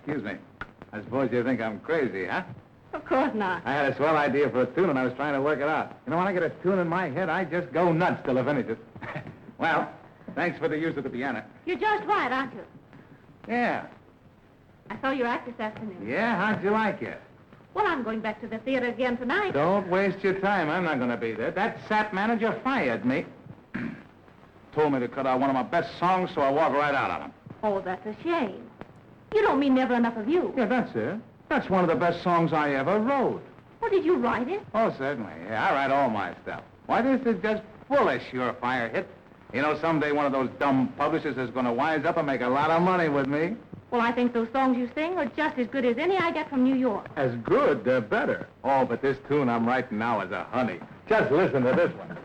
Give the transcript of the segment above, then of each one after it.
Excuse me. I suppose you think I'm crazy, huh? Of course not. I had a swell idea for a tune, and I was trying to work it out. You know, when I get a tune in my head, I just go nuts till I finish it. Well, thanks for the use of the piano. You're just right, aren't you? Yeah. I saw your act this afternoon. Yeah? How'd you like it? Well, I'm going back to the theater again tonight. Don't waste your time. I'm not going to be there. That sap manager fired me. Told me to cut out one of my best songs, so I walked right out on him. Oh, that's a shame. You don't mean Never Enough of You. Yeah, that's it. That's one of the best songs I ever wrote. Well, did you write it? Oh, certainly. Yeah, I write all my stuff. Why, this is just full of surefire hits. You know, someday one of those dumb publishers is going to wise up and make a lot of money with me. Well, I think those songs you sing are just as good as any I get from New York. As good, they're better. Oh, but this tune I'm writing now is a honey. Just listen to this one.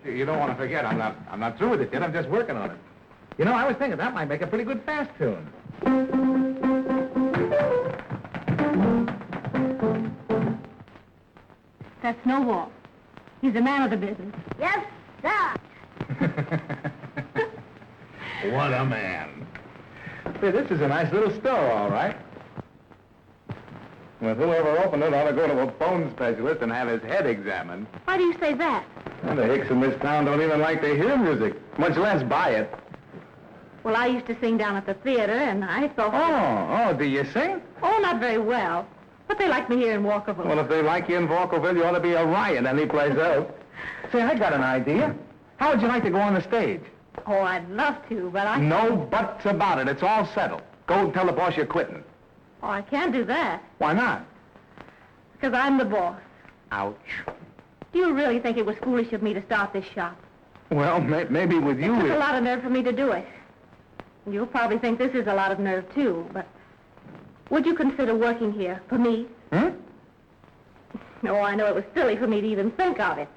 You don't want to forget, I'm not through with it yet. I'm just working on it. You know, I was thinking that might make a pretty good fast tune. That's Snowball. He's a man of the business. Yes, sir. What a man. Say, this is a nice little store, all right. Well, whoever opened it ought to go to a bone specialist and have his head examined. Why do you say that? Well, the hicks in this town don't even like to hear music, much less buy it. Well, I used to sing down at the theater, and I thought... Oh, do you sing? Oh, not very well. But they like me here in Walkerville. Well, if they like you in Walkerville, you ought to be a riot anyplace else. Say, I got an idea. How would you like to go on the stage? Oh, I'd love to, but I... No buts about it. It's all settled. Go and tell the boss you're quitting. Oh, I can't do that. Why not? Because I'm the boss. Ouch. Do you really think it was foolish of me to start this shop? Well, maybe with you... It took a lot of nerve for me to do it. You'll probably think this is a lot of nerve, too, but... Would you consider working here for me? Hmm? No, I know it was silly for me to even think of it.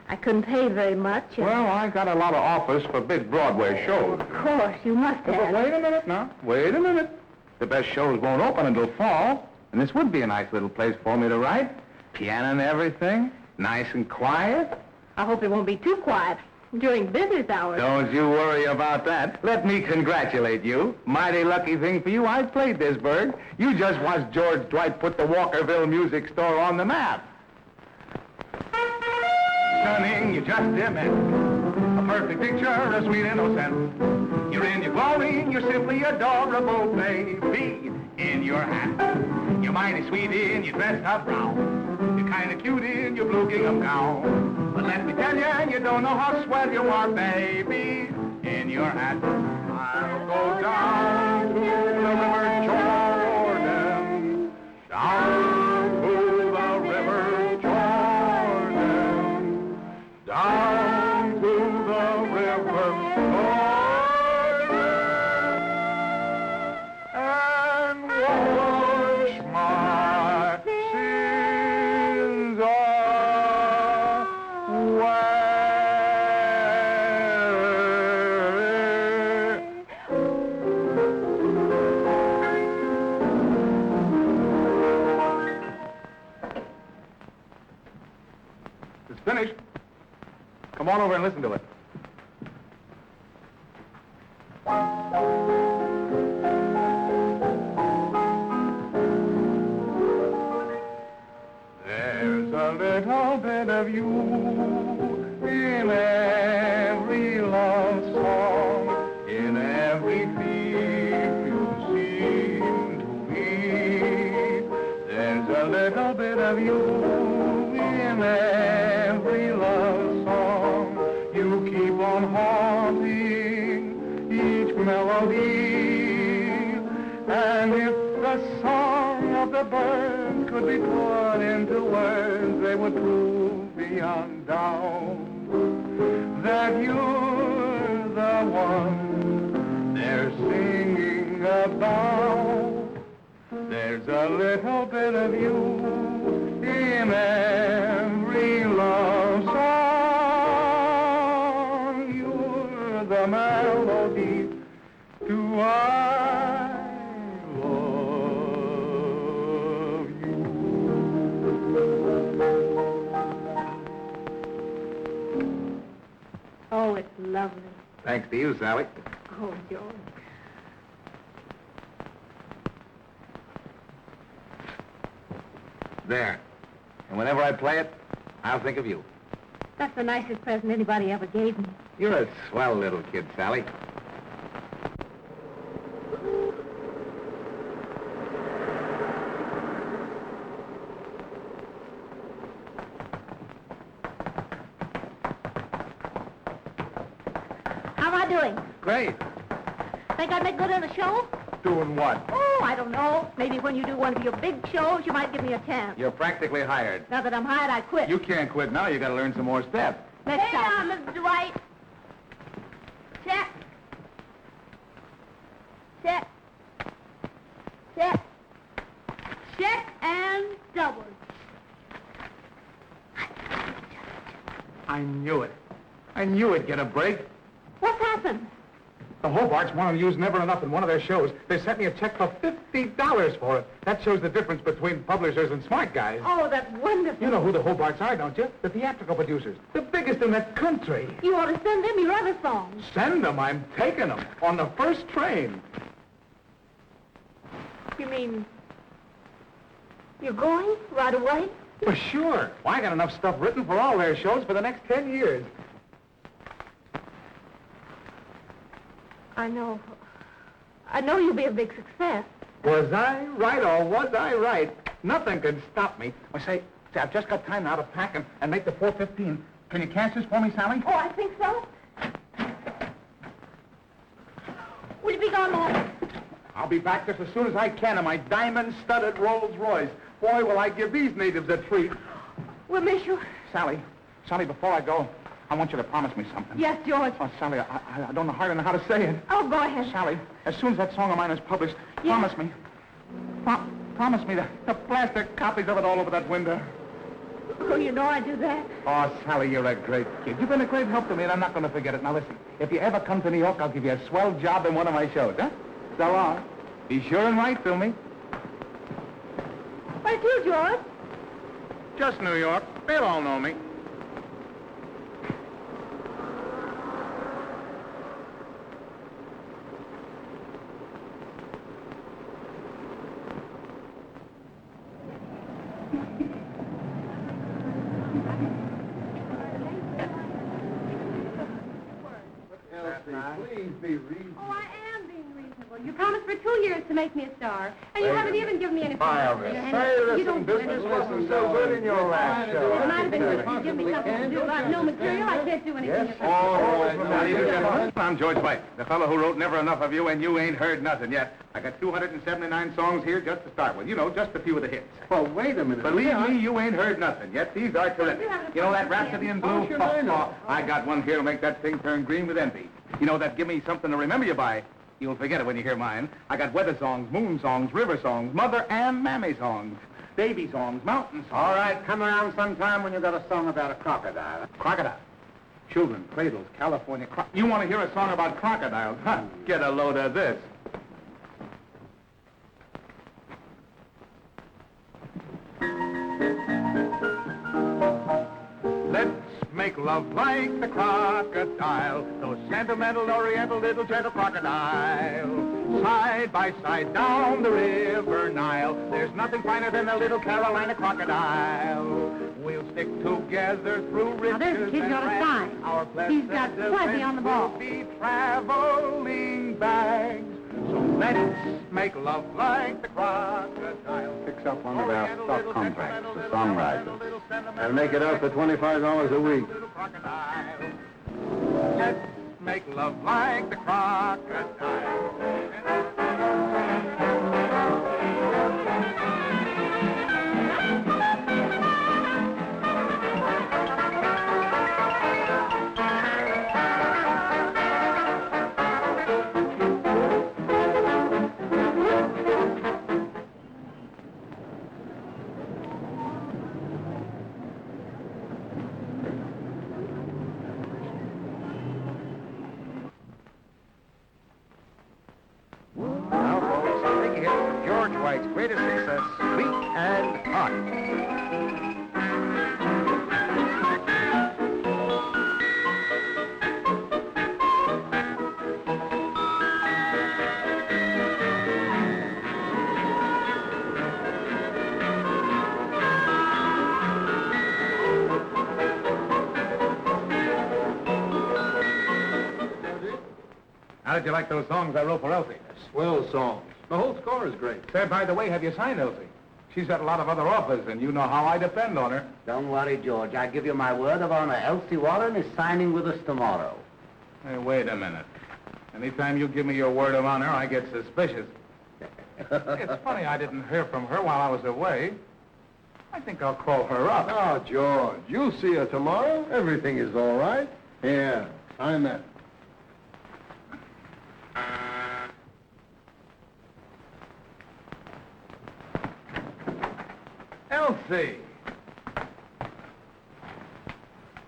I couldn't pay very much. And... Well, I got a lot of offers for big Broadway shows. Of course, you must have. But wait a minute now. Wait a minute. The best shows won't open until fall, and this would be a nice little place for me to write. Piano and everything. Nice and quiet. I hope it won't be too quiet during business hours. Don't you worry about that. Let me congratulate you. Mighty lucky thing for you, I played this burg. You just watched George Dwight put the Walkerville Music Store on the map. Stunning, you just immense. A perfect picture of sweet innocence. You're in your glory, you're simply adorable, baby. In your hat, you're mighty sweet in your dressed up brown. You're kind of cute in your blue gingham gown. But let me tell you, you don't know how swell you are, baby. In your hat, I'll go down to the River Jordan. Down to the River Jordan. Down to the River Jordan. And wash my sins away. It's finished. Come on over and listen to it. There's a little bit of you in every love song, in every thief you seem to be. There's a little bit of you in every love song. You keep on haunting each melody, and if the song of the bird could be put into words, they would prove beyond doubt that you're the one they're singing about. There's a little bit of you in every love song. lovely. Thanks to you, Sally. Oh, George. There. And whenever I play it, I'll think of you. That's the nicest present anybody ever gave me. You're a swell little kid, Sally. How am I doing? Great. Think I'd make good on the show? Doing what? Oh, I don't know. Maybe when you do one of your big shows, you might give me a chance. You're practically hired. Now that I'm hired, I quit. You can't quit now. You got to learn some more steps. Next time. Mrs. Dwight. Check. Check. Check. Check and double. I knew it. I knew it'd get a break. What's happened? The Hobarts want to use Never Enough in one of their shows. They sent me a check for $50 for it. That shows the difference between publishers and smart guys. Oh, that's wonderful. You know who the Hobarts are, don't you? The theatrical producers. The biggest in the country. You ought to send them your other songs. Send them. I'm taking them. On the first train. You mean you're going right away? For sure. Well, I got enough stuff written for all their shows for the next 10 years. I know. I know you'll be a big success. Was I right or was I right? Nothing can stop me. I say, I've just got time now to pack and make the 4:15. Can you cash this for me, Sally? Oh, I think so. Will you be gone long? I'll be back just as soon as I can in my diamond-studded Rolls Royce. Boy, will I give these natives a treat. We'll miss you. Sally, before I go, I want you to promise me something. Yes, George. Oh, Sally, I don't know hardly know how to say it. Oh, go ahead. Sally, as soon as that song of mine is published, Yeah. promise me. Promise me to plaster copies of it all over that window. Oh, you know I do that. Oh, Sally, you're a great kid. You've been a great help to me, and I'm not going to forget it. Now, listen, if you ever come to New York, I'll give you a swell job in one of my shows, huh? So long. Be sure and write to me. Where to, George? Just New York. They'll all know me. Please be reasonable. Oh, I am being reasonable. You promised for 2 years to make me a star, and you haven't even given me any Fire, promise. miss. And You don't business do wasn't so good in your last show. It might have been good if you give me something to do. If I have no material, I can't do anything. Yes, All right, ladies and gentlemen, I'm George White, the fellow who wrote Never Enough of You, and you ain't heard nothing yet. I got 279 songs here just to start with. You know, just a few of the hits. Well, wait a minute. Believe me, you ain't heard nothing yet. These are terrific. You know that Rhapsody in Blue? Oh, sure, I know. I got one here to make that thing turn green with envy. You know that Give Me Something to Remember You By? You'll forget it when you hear mine. I got weather songs, moon songs, river songs, mother and mammy songs, baby songs, mountain songs. All right, come around sometime when you got a song about a crocodile. Crocodile. Children, cradles, California. You want to hear a song about crocodiles, huh? Get a load of this. Let's make love like the crocodile, those sentimental, oriental, little gentle crocodiles. Side by side down the river Nile, there's nothing finer than a little Carolina crocodile. We'll stick together through riches there's a kid and got a rest. sign. Our He's got pleasant plenty on the ball. will be traveling bags. So let's make love like the crocodile. Fix up one of our stock contracts for songwriters and make it out for $25 a week. Let's make love like the crocodile. How did you like those songs I wrote for Elsie? Swell songs. The whole score is great. Say, by the way, have you signed Elsie? She's got a lot of other offers, and you know how I depend on her. Don't worry, George. I give you my word of honor. Elsie Warren is signing with us tomorrow. Hey, wait a minute. Anytime you give me your word of honor, I get suspicious. It's funny I didn't hear from her while I was away. I think I'll call her up. Oh, George, you'll see her tomorrow. Everything is all right. Here, sign that. Elsie!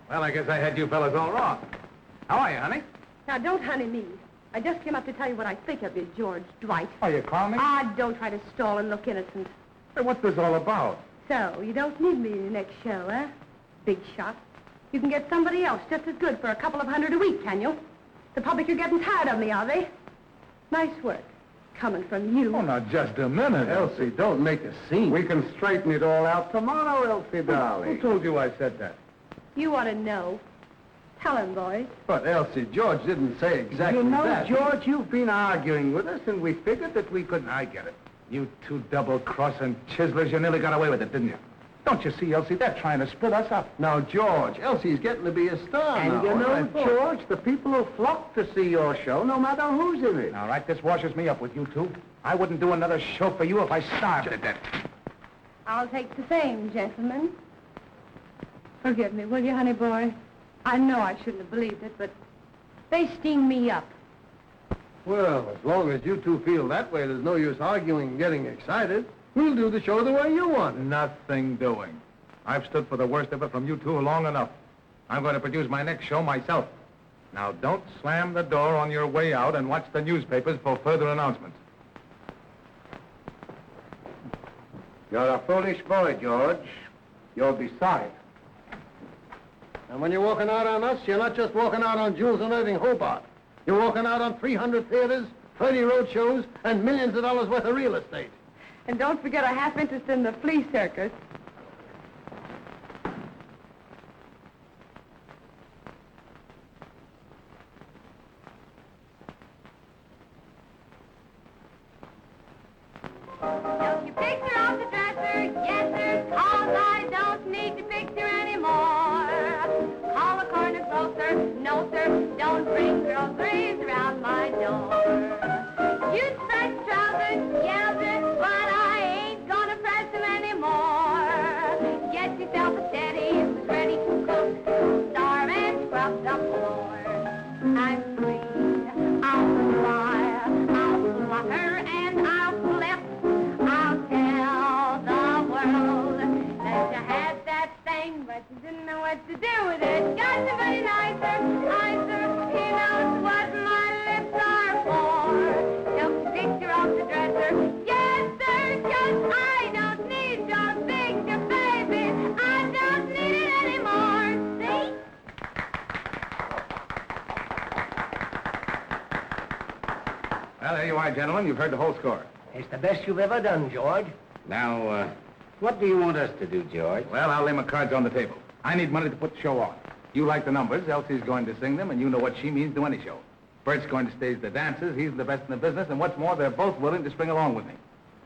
Well, I guess I had you fellas all wrong. How are you, honey? Now, don't honey me. I just came up to tell you what I think of you, George Dwight. Are you calling me? Ah, don't try to stall and look innocent. Hey, what's this all about? So, you don't need me in the next show, eh? Big shot. You can get somebody else just as good for a couple of $100 a week, can you? The public are getting tired of me, are they? Nice work. Coming from you. Oh, now, just a minute. Elsie, don't make a scene. We can straighten it all out tomorrow, Elsie, darling. Who told you I said that? You ought to know. Tell him, boys. But, Elsie, George didn't say exactly that. George, you've been arguing with us, and we figured that we couldn't. I get it. You two double-crossing chiselers, you nearly got away with it, didn't you? Don't you see, Elsie, they're trying to split us up. Now, George, Elsie's getting to be a star And now. you know, All right, George, the people will flock to see your show, no matter who's in it. All right, this washes me up with you two. I wouldn't do another show for you if I starved to death. I'll take the same, gentlemen. Forgive me, will you, honey boy? I know I shouldn't have believed it, but they steamed me up. Well, as long as you two feel that way, there's no use arguing and getting excited. We'll do the show the way you want it. Nothing doing. I've stood for the worst of it from you two long enough. I'm going to produce my next show myself. Now, don't slam the door on your way out and watch the newspapers for further announcements. You're a foolish boy, George. You'll be sorry. And when you're walking out on us, you're not just walking out on Jules and Irving Hobart. You're walking out on 300 theaters, 30 road shows, and millions of dollars worth of real estate. And don't forget a half interest in the flea circus. Don't you picture off the dresser? Yes, sir, 'cause I don't need to picture anymore. Call a corner grocer. No, sir, don't bring groceries around my door. You stretch trousers, yeah, sir, but I ain't gonna press them anymore. Get yourself a steady who's ready to cook. Starve and scrub the floor. I'm free. I'll fly. I'll flutter and I'll flip. I'll tell the world that you had that thing, but you didn't know what to do with it. Got somebody nicer. He knows what my lips are for. Took the picture off the dresser. Yes, sir, 'cause I don't need your picture, baby. I don't need it anymore. See? Well, there you are, gentlemen. You've heard the whole score. It's the best you've ever done, George. Now, what do you want us to do, George? Well, I'll lay my cards on the table. I need money to put the show on. You like the numbers, Elsie's going to sing them, and you know what she means to any show. Bert's going to stage the dances, he's the best in the business, and what's more, they're both willing to spring along with me.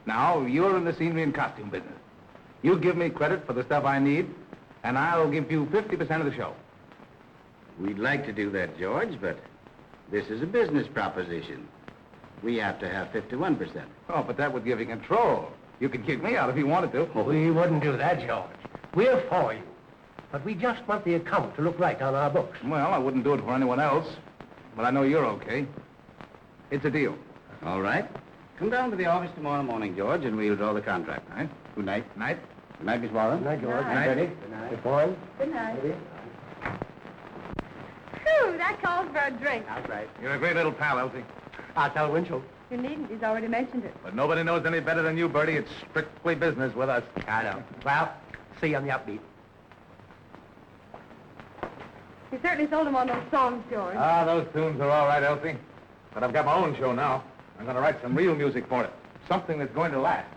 Now, you're in the scenery and costume business. You give me credit for the stuff I need, and I'll give you 50% of the show. We'd like to do that, George, but this is a business proposition. We have to have 51%. Oh, but that would give you control. You could kick me out if you wanted to. We wouldn't do that, George. We're for you. But we just want the account to look right on our books. Well, I wouldn't do it for anyone else, but I know you're okay. It's a deal. All right. Come down to the office tomorrow morning, George, and we'll draw the contract, all right? Good night. Night. Good night, Miss Warren. Good night, George. Good night. Ready? Good night. Good morning. Good night. Phew, that calls for a drink. That's right. You're a great little pal, Elsie. I'll tell Winchell. You needn't. He's already mentioned it. But nobody knows any better than you, Bertie. It's strictly business with us. I know. Well, see you on the upbeat. You certainly sold him on those songs, George. Ah, those tunes are all right, Elsie. But I've got my own show now. I'm going to write some real music for it. Something that's going to last.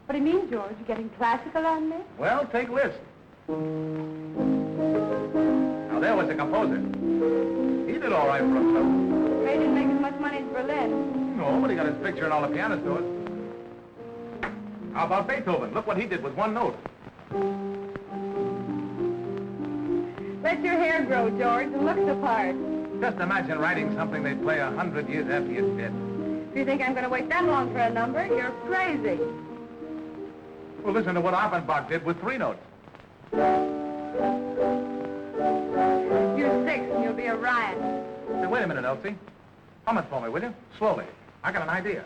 What do you mean, George? You getting classical on me? Well, take Liszt. Now, there was a composer. He did all right for himself. Ray didn't make as much money as Berlin. No, but he got his picture in all the piano stores. How about Beethoven? Look what he did with one note. Let your hair grow, George, and look the part. Just imagine writing something they play 100 years after you're dead. If you think I'm going to wait that long for a number, you're crazy. Well, listen to what Offenbach did with 3 notes. You're 6 and you'll be a riot. Now, wait a minute, Elsie. Hum it for me, will you? Slowly. I got an idea.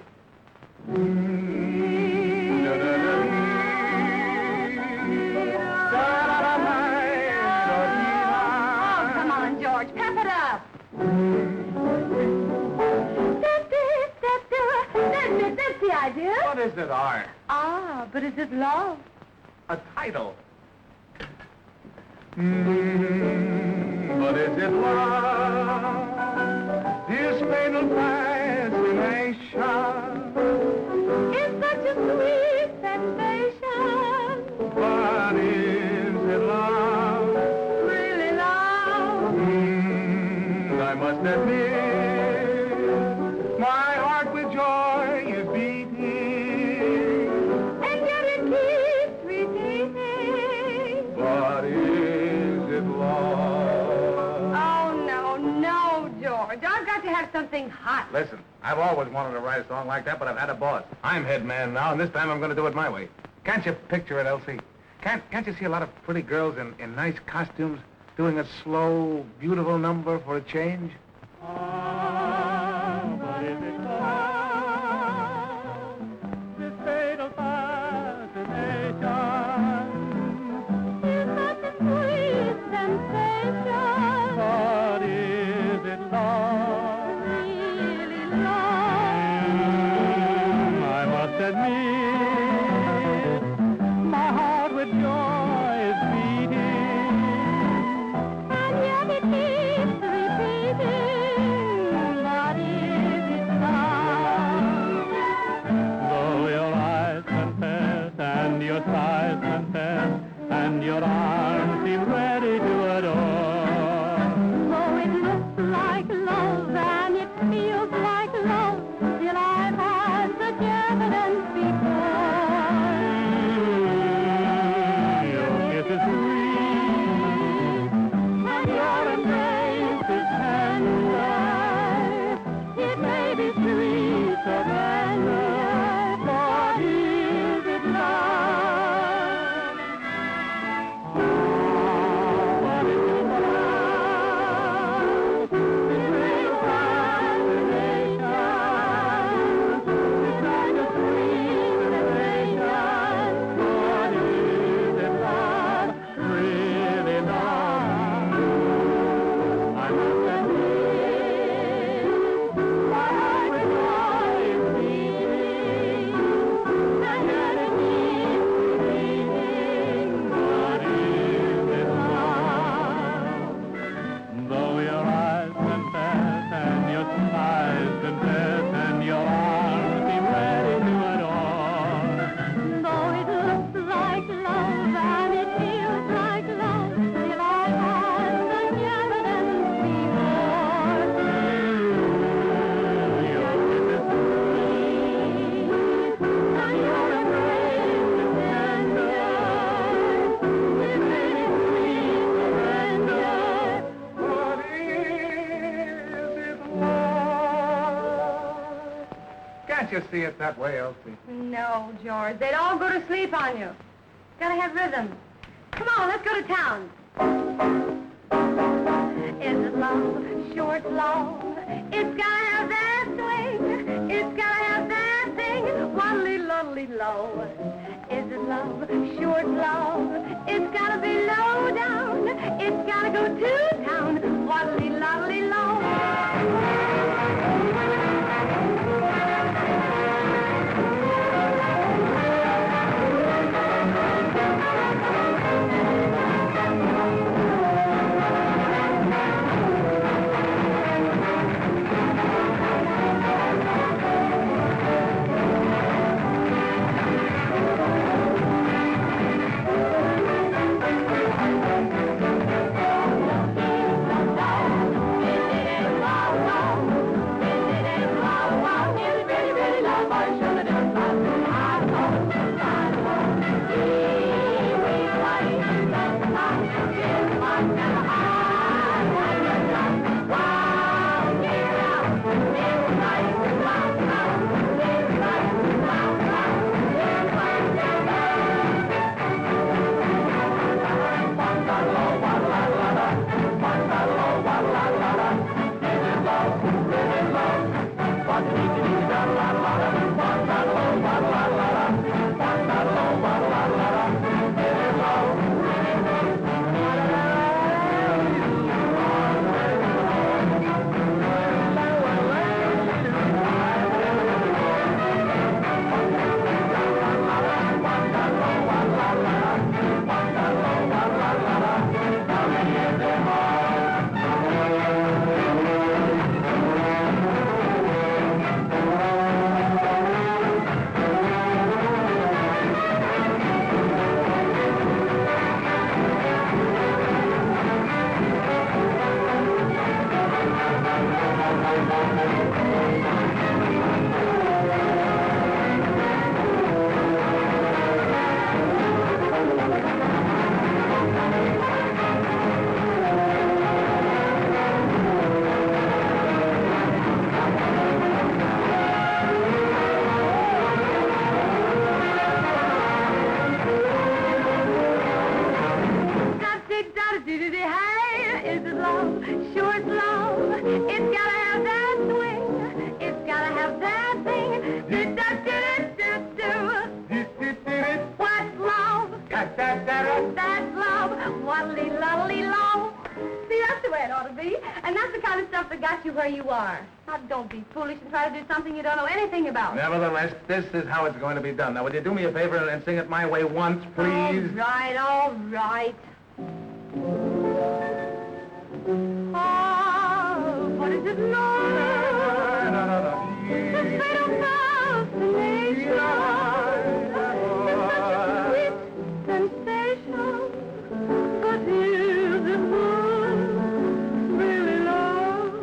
Oh, come on, George. Pep it up. That's the idea. What is it, Art? Ah, but is it love? A title. But is it love? This fatal fascination. It's such a sweet sensation. But is it love? Really love. I must admit, my heart with joy is beating. And yet it keeps repeating. But is it love? Oh, no, George. I've got to have something hot. Listen, I've always wanted to write a song like that, but I've had a boss. I'm head man now, and this time I'm going to do it my way. Can't you picture it, Elsie? Can't you see a lot of pretty girls in nice costumes doing a slow, beautiful number for a change? But is it love? This fatal fascination. It's such a sweet sensation. But is it love? Really love. I must admit, my heart with joy is beating. And yet it keeps repeating. But is it love? Though your eyes confess and your sighs confess and your arms seem ready to adore. Though it looks like love and it feels like love, still I've had such evidence before. Your kiss is sweet And your embrace is tender. It may be sweet or tender, but is it love? but is it love? This great fascination, it's such a sweet sensation. But is it love? Really love? I must admit, My heart with joy is beating, and yet it keeps repeating. but is it love? Though your eyes confess and your sighs confess and your arms seem ready to adore. Though it looks like love and it feels like love, still I've had such evidence before. Your kiss is And your embrace is tender. It may be sweet or tender, But is it love? Can't you see it that way, Elsie? No, George. They'd all go to sleep on you. Gotta have rhythm. Come on, let's go to town. Is it love? Sure it's love. It's gotta have that swing. It's gotta have that thing. Waddly-luddly-low. Is it love? Sure it's love. It's gotta be low down. It's gotta go to town. Waddly-luddly-low. dee-dee-dee, hey, is it love? Sure it's love. It's gotta have that swing. It's gotta have that thing. Do-do-do-do-do-do. What's love? That's love. Waddly-luddly-love. See, that's the way it ought to be. And that's the kind of stuff that got you where you are. Now, don't be foolish and try to do something you don't know anything about. Nevertheless, this is how it's going to be done. Now, would you do me a favor and sing it my way once, please? All right. Oh, what is it, Lord? The fatal fascination. It's such a sweet sensation. But is it really love?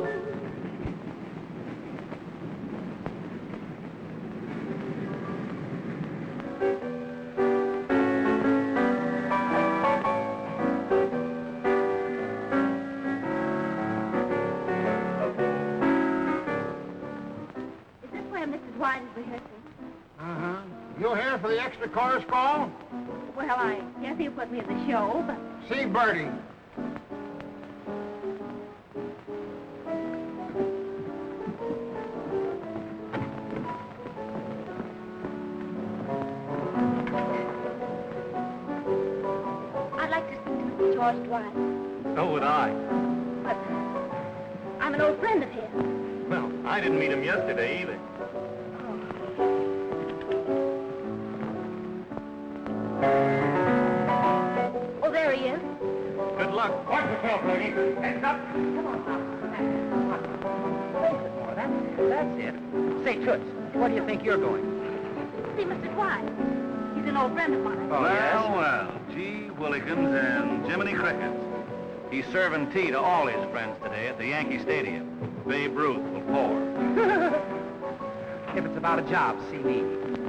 Is this where Mrs. White is rehearsing? Uh-huh. You here for the extra chorus call? Well, I guess he'll put me in the show, but... See Bertie. I'd like to sing to Mr. George Dwight. So would I. But I'm an old friend of his. Well, I didn't meet him yesterday either. Oh, there he is. Good luck. Watch yourself, lady. Hands up. Come on now. That's it. Say, Toots, where do you think you're going? See Mr. Dwight. He's an old friend of mine. Oh, yes? Well, gee Willikins and Jiminy Crickets. He's serving tea to all his friends today at the Yankee Stadium. Babe Ruth will pour. If it's about a job, see me.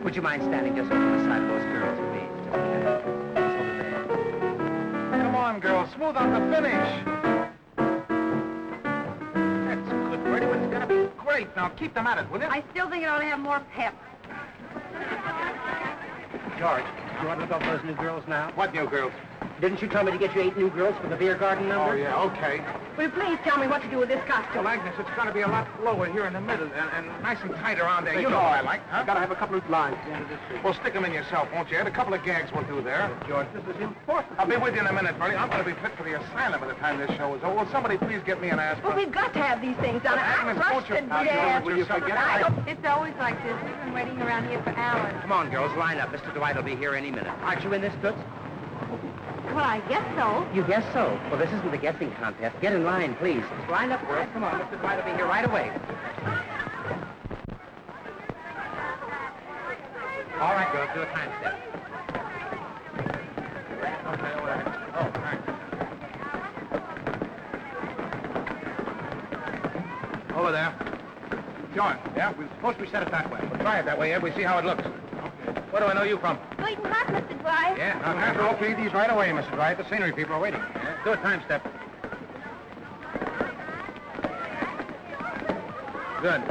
Would you mind standing just over the side of those girls, please? Just over there. Come on, girls. Smooth out the finish. That's good, Bertie. It's going to be great. Now, keep them at it, will you? I still think it ought to have more pep. George, you want to look over those new girls now? What new girls? Didn't you tell me to get you 8 new girls for the beer garden number? Oh, yeah, okay. Will you please tell me what to do with this costume? Well, Agnes, it's going to be a lot lower here in the middle and nice and tight around there. You know what I like, huh? You gotta have a couple of lines at the end of this scene. Well, stick them in yourself, won't you, Ed? A couple of gags will do there. George, this is important. I'll be with you in a minute, Bertie. I'm going to be fit for the asylum by the time this show is over. Will somebody please get me an aspirin? Well, we've got to have these things done. I Agnes, rushed won't you- it Now, today. will you forget it? It's always like this. We've been waiting around here for hours. Come on, girls, line up. Mr. Dwight will be here any minute. Aren't you in this, Toots? Well, I guess so. You guess so. Well, this isn't the guessing contest. Get in line, please. Just line up, girls. Come on, Mr. Dwight will be here right away. All right, girls, do a time step. Okay, all right. Oh, thanks. Over there. John, yeah? We're supposed to be set it that way. We'll try it that way, Ed. We see how it looks. Okay. Where do I know you from? Sweet and hot, Mr. Dwight. Yeah, now, after all, feed these right away, Mr. Dwight. The scenery people are waiting. Yeah. Do a time step. Good.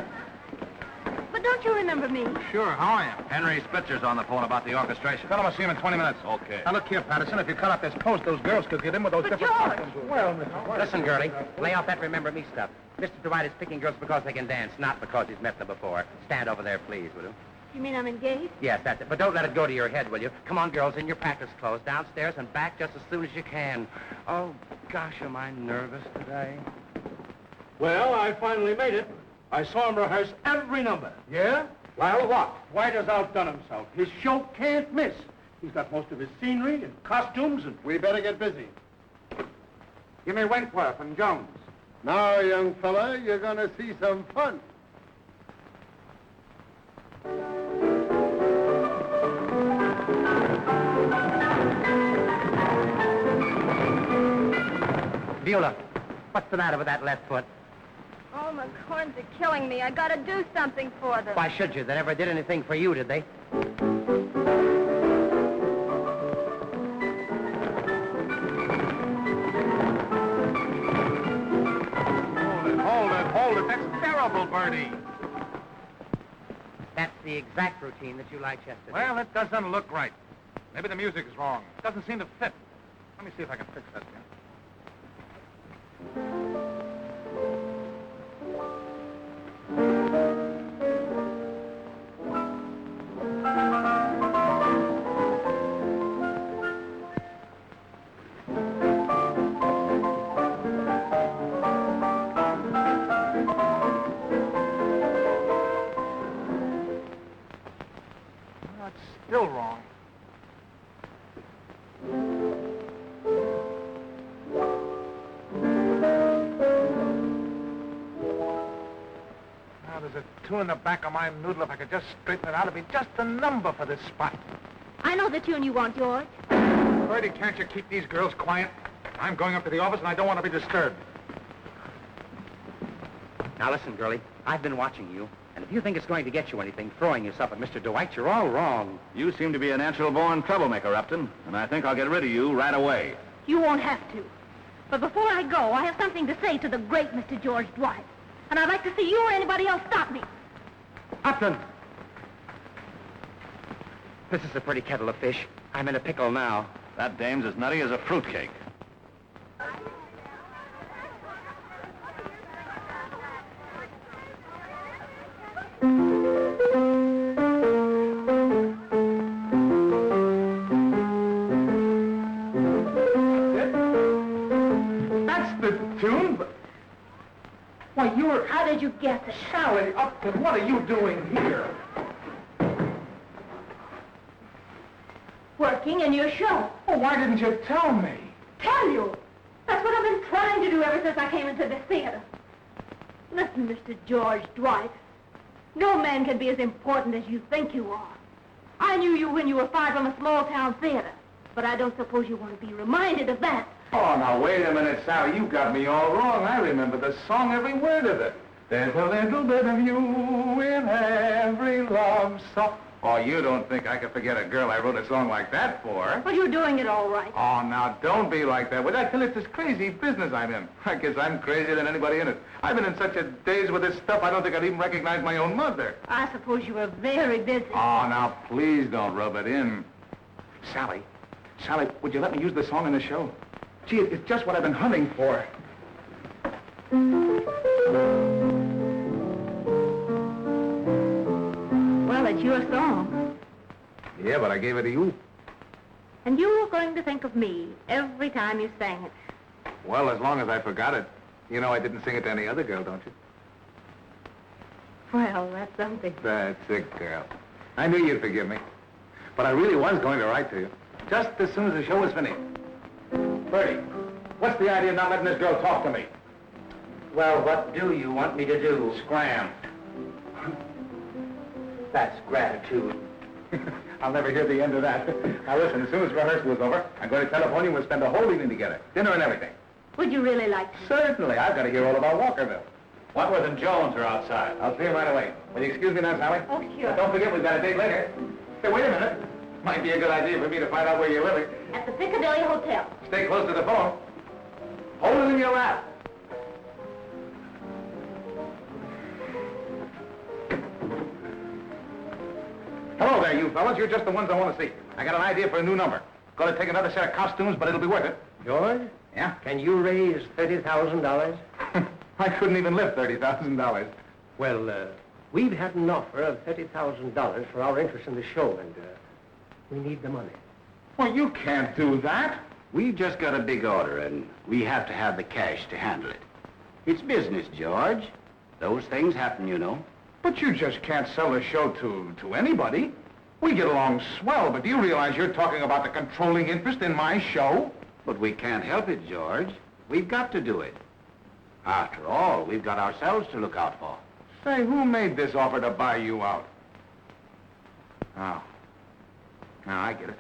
But don't you remember me? Sure, how are you? Henry Spitzer's on the phone about the orchestration. Tell him I'll see him in 20 minutes. Okay. Now, look here, Patterson. If you cut out this post, those girls could get in with those But different George! costumes. Well, Mr. White. Listen, girlie, lay off that remember me stuff. Mr. Dwight is picking girls because they can dance, not because he's met them before. Stand over there, please, will you? You mean I'm engaged? Yes, that's it. But don't let it go to your head, will you? Come on, girls, in your practice clothes, downstairs and back just as soon as you can. Oh, gosh, am I nervous today? Well, I finally made it. I saw him rehearse every number. Yeah? Well, what? White has outdone himself. His show can't miss. He's got most of his scenery and costumes and... We better get busy. Give me Wentworth and Jones. Now, young fella, you're gonna see some fun. Beulah, what's the matter with that left foot? Oh, my corns are killing me. I gotta do something for them. Why should you? They never did anything for you, did they? Hold it. That's terrible, Bertie. That's the exact routine that you liked yesterday. Well, it doesn't look right. Maybe the music is wrong. It doesn't seem to fit. Let me see if I can fix that, yeah. That's still wrong. Now, there's a tune in the back of my noodle. If I could just straighten it out, it'd be just the number for this spot. I know the tune you want, George. Bertie, can't you keep these girls quiet? I'm going up to the office, and I don't want to be disturbed. Now listen, girlie, I've been watching you, and if you think it's going to get you anything, throwing yourself at Mr. Dwight, you're all wrong. You seem to be a natural-born troublemaker, Upton, and I think I'll get rid of you right away. You won't have to. But before I go, I have something to say to the great Mr. George Dwight. And I'd like to see you or anybody else stop me. Upton! This is a pretty kettle of fish. I'm in a pickle now. That dame's as nutty as a fruitcake. That's the tune, but... Why, you're... How did you guess it? Sally Upton, what are you doing here? Working in your show. Oh, why didn't you tell me? Tell you? That's what I've been trying to do ever since I came into this theater. Listen, Mr. George Dwight. No man can be as important as you think you are. I knew you when you were 5 from a small-town theater, but I don't suppose you want to be reminded of that. Oh, now, wait a minute, Sally. You got me all wrong. I remember the song, every word of it. There's a little bit of you in every love song. Oh, you don't think I could forget a girl I wrote a song like that for? Well, you're doing it all right. Oh, now, don't be like that. Well, I tell you, it's this crazy business I'm in. I guess I'm crazier than anybody in it. I've been in such a daze with this stuff, I don't think I'd even recognize my own mother. I suppose you were very busy. Oh, now, please don't rub it in. Sally, would you let me use the song in the show? Gee, it's just what I've been hunting for. Well, it's your song. Yeah, but I gave it to you. And you were going to think of me every time you sang it. Well, as long as I forgot it. You know I didn't sing it to any other girl, don't you? Well, that's something. That's it, girl. I knew you'd forgive me. But I really was going to write to you. Just as soon as the show was finished. Bertie, what's the idea of not letting this girl talk to me? Well, what do you want me to do? Scram. That's gratitude. I'll never hear the end of that. Now listen, as soon as rehearsal is over, I'm going to telephone you and we'll spend the whole evening together. Dinner and everything. Would you really like to? Certainly. I've got to hear all about Walkerville. Wentworth and Jones are outside. I'll see you right away. Will you excuse me now, Sally? Oh, sure. But don't forget, we've got a date later. Hey, wait a minute. Might be a good idea for me to find out where you're living. At the Piccadilly Hotel. Stay close to the phone. Hold it in your lap. Hello there, you fellas. You're just the ones I want to see. I got an idea for a new number. Going to take another set of costumes, but it'll be worth it. George, Yeah? can you raise $30,000? I couldn't even lift $30,000. Well, we've had an offer of $30,000 for our interest in the show, and we need the money. Well, you can't do that. We've just got a big order, and we have to have the cash to handle it. It's business, George. Those things happen, you know. But you just can't sell a show to anybody. We get along swell, but do you realize you're talking about the controlling interest in my show? But we can't help it, George. We've got to do it. After all, we've got ourselves to look out for. Say, who made this offer to buy you out? Oh. Now, I get it.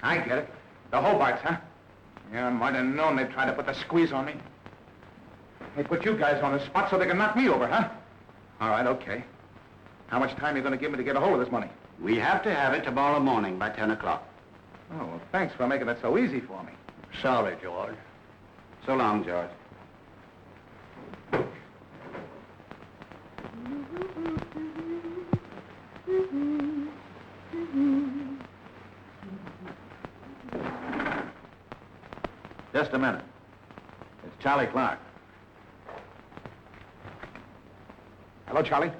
I get it. The Hobarts, huh? Yeah, I might have known they'd try to put the squeeze on me. They put you guys on the spot so they can knock me over, huh? All right, okay. How much time are you going to give me to get a hold of this money? We have to have it tomorrow morning by 10 o'clock. Oh, well, thanks for making it so easy for me. Sorry, George. So long, George. Just a minute. It's Charlie Clark. Hello, Charlie.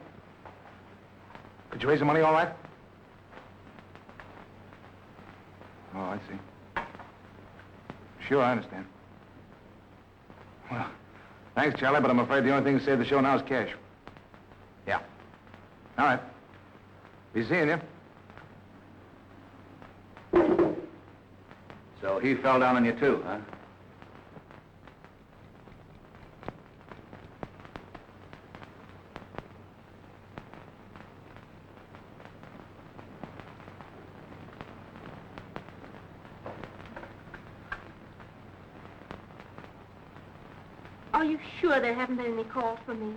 Could you raise the money all right? Oh, I see. Sure, I understand. Well, thanks, Charlie, but I'm afraid the only thing to save the show now is cash. Yeah. All right. Be seeing you. So he fell down on you too, huh? Are you sure there haven't been any calls for me?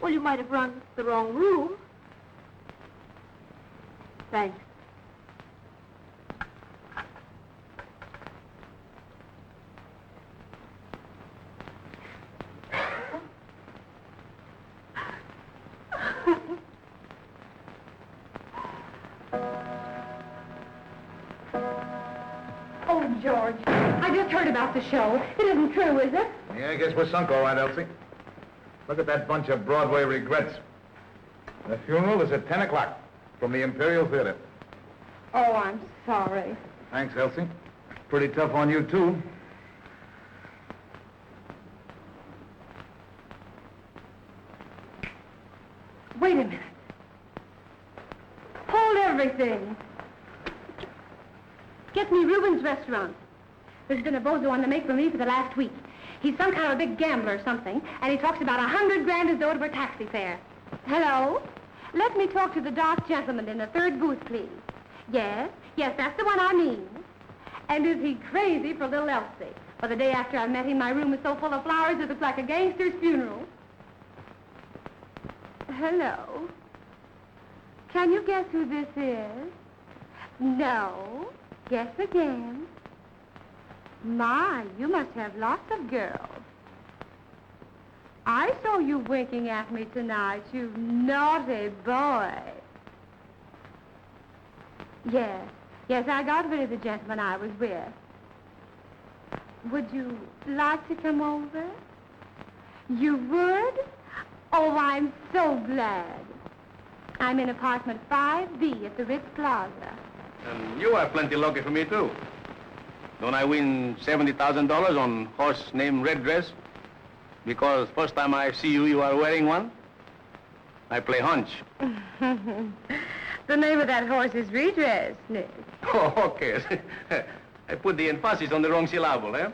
Well, you might have run the wrong room. Thanks. Oh, George, I just heard about the show. It isn't true, is it? Yeah, I guess we're sunk all right, Elsie. Look at that bunch of Broadway regrets. The funeral is at 10 o'clock from the Imperial Theater. Oh, I'm sorry. Thanks, Elsie. Pretty tough on you, too. Wait a minute. Hold everything. Get me Reuben's restaurant. There's been a bozo on the make for me for the last week. He's some kind of a big gambler or something, and he talks about 100 grand as though it were taxi fare. Hello? Let me talk to the dark gentleman in the third booth, please. Yes, that's the one I mean. And is he crazy for little Elsie? Well, the day after I met him, my room was so full of flowers it looked like a gangster's funeral. Hello? Can you guess who this is? No. Guess again. My, you must have lots of girls. I saw you winking at me tonight, you naughty boy. Yes, I got rid of the gentleman I was with. Would you like to come over? You would? Oh, I'm so glad. I'm in apartment 5B at the Ritz Plaza. And you are plenty lucky for me, too. Don't I win $70,000 on horse named Red Dress? Because first time I see you, you are wearing one. I play hunch. The name of that horse is Redress, Nick. Oh, okay. I put the emphasis on the wrong syllable, eh?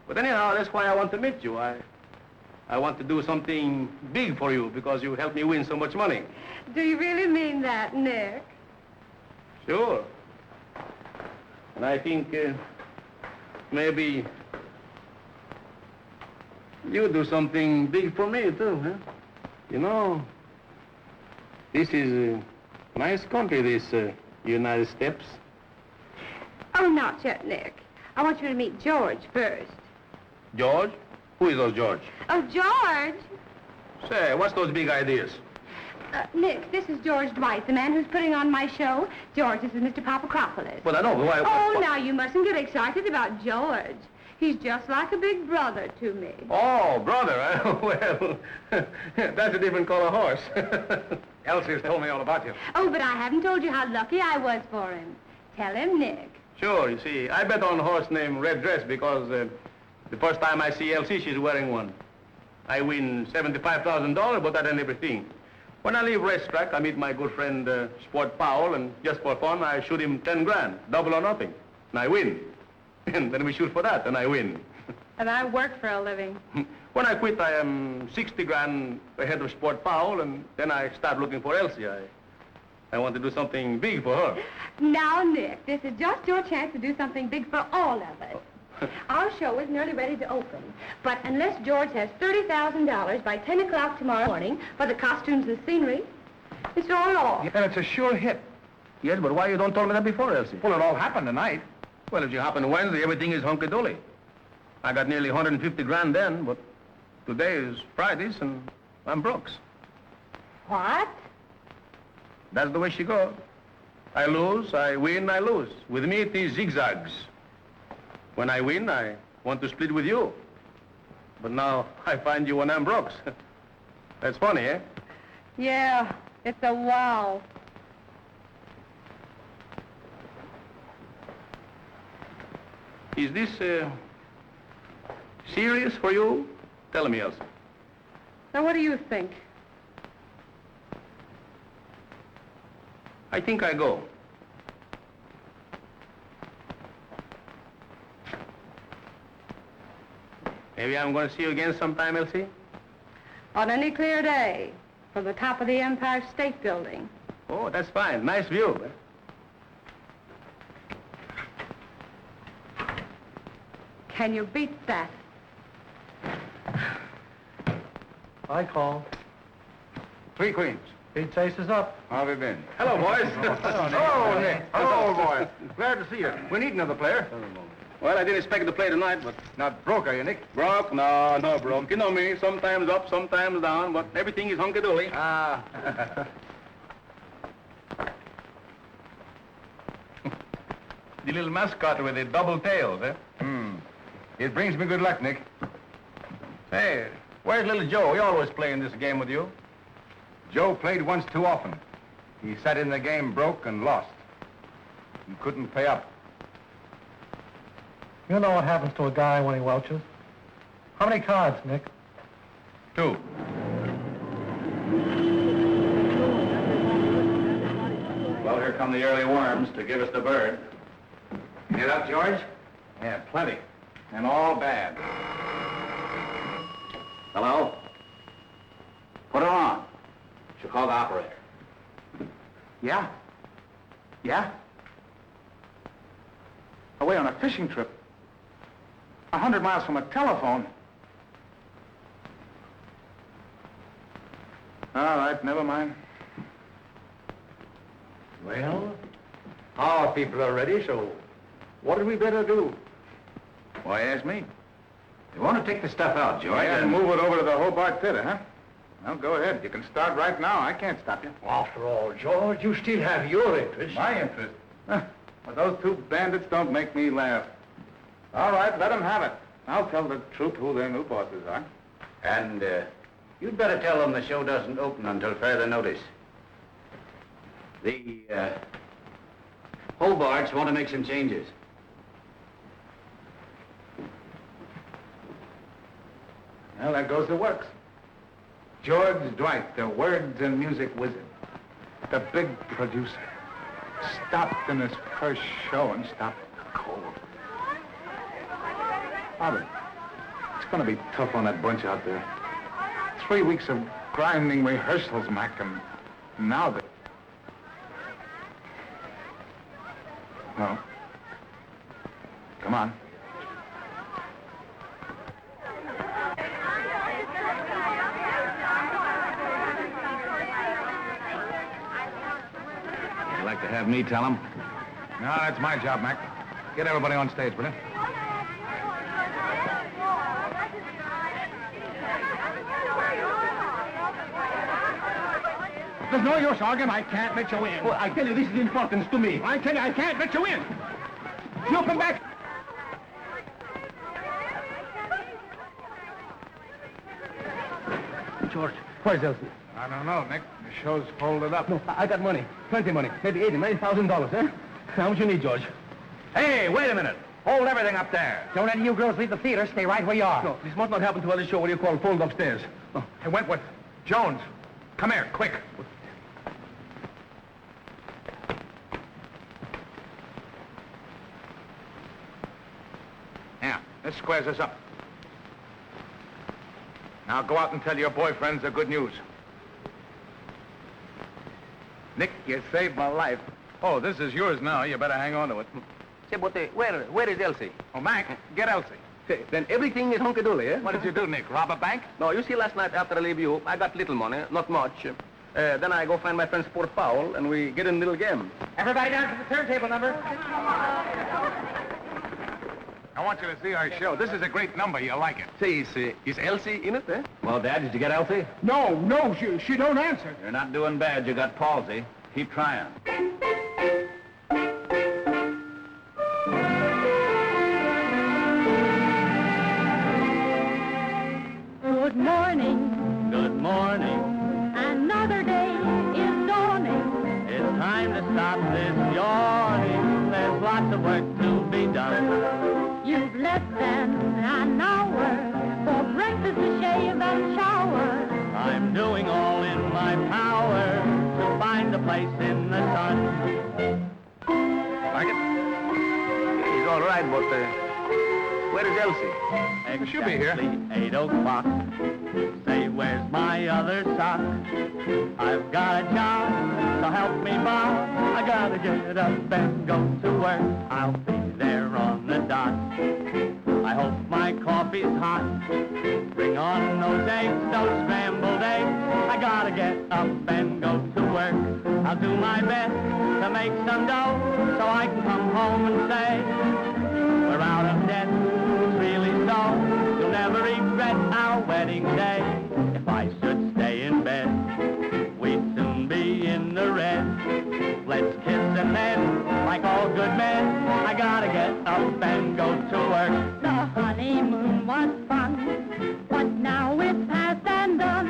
But anyhow, that's why I want to meet you. I want to do something big for you because you helped me win so much money. Do you really mean that, Nick? Sure. And I think maybe you do something big for me, too, huh? You know, this is a nice country, this United States. Oh, not yet, Nick. I want you to meet George first. George? Who is those George? Oh, George! Say, what's those big ideas? Nick, this is George Dwight, the man who's putting on my show. George, this is Mr. Papakropoulos. Well, I know, why... Oh, now, you mustn't get excited about George. He's just like a big brother to me. Oh, brother, huh? Well, that's a different color horse. Elsie's told me all about you. Oh, but I haven't told you how lucky I was for him. Tell him, Nick. Sure, you see, I bet on a horse named Red Dress because the first time I see Elsie, she's wearing one. I win $75,000, but that ain't everything. When I leave racetrack, I meet my good friend Sport Powell, and just for fun, I shoot him 10 grand, double or nothing, and I win. And then we shoot for that, and I win. And I work for a living. When I quit, I am 60 grand ahead of Sport Powell, and then I start looking for Elsie. I want to do something big for her. Now, Nick, this is just your chance to do something big for all of us. Our show is nearly ready to open, but unless George has $30,000 by 10 o'clock tomorrow morning for the costumes and scenery, it's all off. And it's a sure hit. Yes, but why you don't tell me that before, Elsie? Well, it all happened tonight. Well, if you happen Wednesday, everything is hunky-dory. I got nearly 150 grand then, but today is Fridays, and I'm Brooks. What? That's the way she goes. I lose, I win, I lose. With me, it is zigzags. When I win, I want to split with you. But now I find you when I'm broke. That's funny, eh? Yeah, it's a wow. Is this serious for you? Tell me, Elsie. Now, what do you think? I think I go. Maybe I'm going to see you again sometime, Elsie? On any clear day, from the top of the Empire State Building. Oh, that's fine. Nice view. Can you beat that? I call. 3 queens. He chases up. How have you been? Hello, boys. Hello, Nick. Hello, old boy. Glad to see you. We need another player. Well, I didn't expect to play tonight, but... Not broke, are you, Nick? Broke? No, no broke. You know me, sometimes up, sometimes down, but everything is hunky-dory. Ah. The little mascot with the double tails, eh? It brings me good luck, Nick. Hey, where's little Joe? He always playing this game with you. Joe played once too often. He sat in the game broke and lost. He couldn't pay up. You know what happens to a guy when he welches? How many cards, Nick? 2. Well, here come the early worms to give us the bird. Get up, George? Yeah, plenty. And all bad. Hello? Put her on. She'll call the operator. Yeah? Yeah? Away on a fishing trip. 100 miles from a telephone. All right, never mind. Well, our people are ready, so what do we better do? Why ask me? You want to take the stuff out, George? And move it over to the Hobart Theater, huh? Well, go ahead. You can start right now. I can't stop you. After all, George, you still have your interest. My interest? Well, those 2 bandits don't make me laugh. All right, let them have it. I'll tell the troupe who their new bosses are. And, you'd better tell them the show doesn't open until further notice. The, Hobarts want to make some changes. Well, there goes the works. George Dwight, the words and music wizard. The big producer. Stopped in his first show and stopped cold. Robert, it's going to be tough on that bunch out there. 3 weeks of grinding rehearsals, Mac, and now that... No. Come on. You'd like to have me tell him? No, that's my job, Mac. Get everybody on stage, will you? There's no use arguing. I can't let you in. Well, I tell you, this is importance to me. I tell you, I can't let you in. You come back. George, where's Elsie? I don't know, Nick. The show's folded up. No, I got money. Plenty of money. Maybe $80,000, $90,000, eh? How much you need, George? Hey, wait a minute. Hold everything up there. Don't any of you girls leave the theater. Stay right where you are. No, this must not happen to other show. What do you call fold upstairs? Oh. Hey, Wentworth. Jones. Come here, quick. Yeah, this squares us up. Now go out and tell your boyfriends the good news. Nick, you saved my life. Oh, this is yours now. You better hang on to it. Say, but where is Elsie? Oh, Mac, get Elsie. Say, then everything is hunky-dory, eh? What did you do, Nick? Rob a bank? No, you see, last night after I leave you, I got little money, not much. Then I go find my friend Sport Powell, and we get in a little game. Everybody down to the turntable number. I want you to see our show. This is a great number. You'll like it. Say, is Elsie in it, eh? Well, Dad, did you get Elsie? No, she don't answer. You're not doing bad. You got palsy. Keep trying. less than an hour for breakfast, a shave, and shower. I'm doing all in my power to find a place in the sun. Like it? He's all right, but where is Elsie? Exactly She'll be here. 8 o'clock. Say, where's my other sock? I've got a job, so help me, Bob. I gotta get up and go to work. I'll be there on the dot. I hope my coffee's hot. Bring on those eggs, those scrambled eggs. I gotta get up and go to work. I'll do my best to make some dough so I can come home and say, we're out of debt. It's really so. You'll never regret our wedding day. If I should stay in bed, we'd soon be in the red. Let's kiss and then, like all good men, I gotta get up and go to work. The honeymoon was fun, but now it's past and done.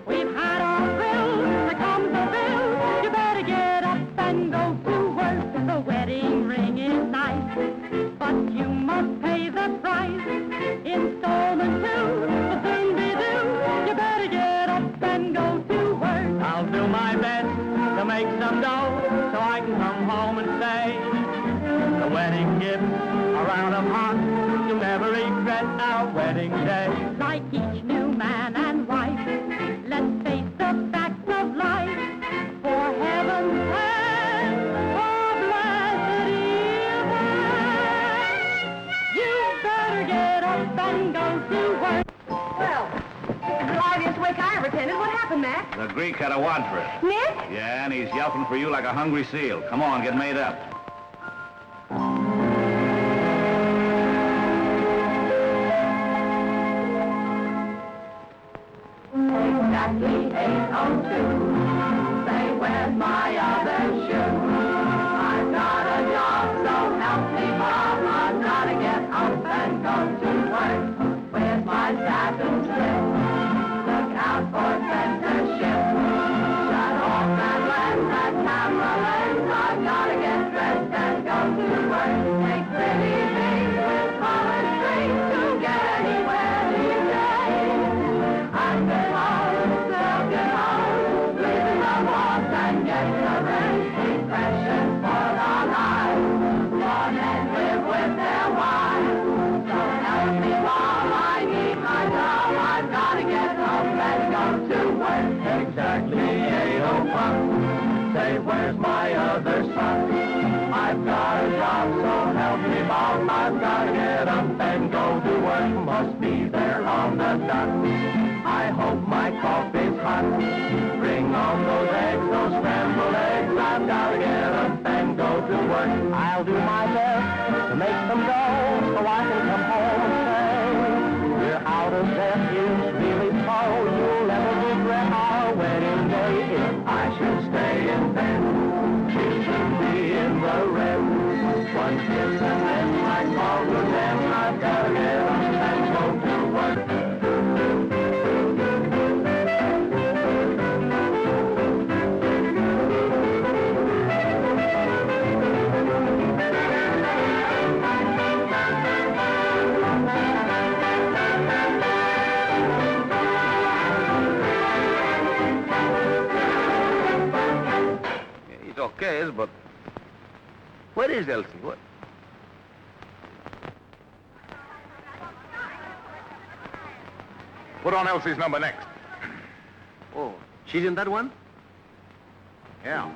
We've had our fill, here comes the bill. You better get up and go to work. The wedding ring is nice, but you must pay the price. Installment too will soon be due. You better get up and go to work. I'll do my best to make some dough so I can come home and say, the wedding gifts are out of hot. You'll never regret our wedding day. Like each new man and wife, let's face the facts of life. For heaven's sake, for blessed even, you better get up and go to work. Well, this is the liveliest wake I ever attended. What happened, Mac? The Greek had a wad for it. Nick? Yeah, and he's yelping for you like a hungry seal. Come on, get made up. Exactly 8:02. Say, where's my other shoe? I've got a job, so help me, Bob. I've got to get up and go to work. Where's my satin slip? Look out for censorship. Shut off and let that camera lens. I've got to get dressed and go to work. Take pretty things with college strings to get anywhere these days. I've been and get the rent, impressions for our lives. For men live with their wives. So help me, Bob, I need my job. I've got to get up and go to work. Exactly 8 o'clock. Say, where's my other sock? I've got a job, so help me, Bob. I've got to get up and go to work. Must be there on the dot. I hope my coffee's hot. Bring on those eggs, those scrambled eggs. I've got to get up and go to work. I'll do my best to make some dough so I can come home and say, we're out of debt, it's really so. You'll never regret our wedding day. If I should stay in bed, she'll soon be in the red. One kiss and then like all good men, I've got to get up and go to work. Okay, but where is Elsie? What? Put on Elsie's number next. Oh, she's in that one? Yeah.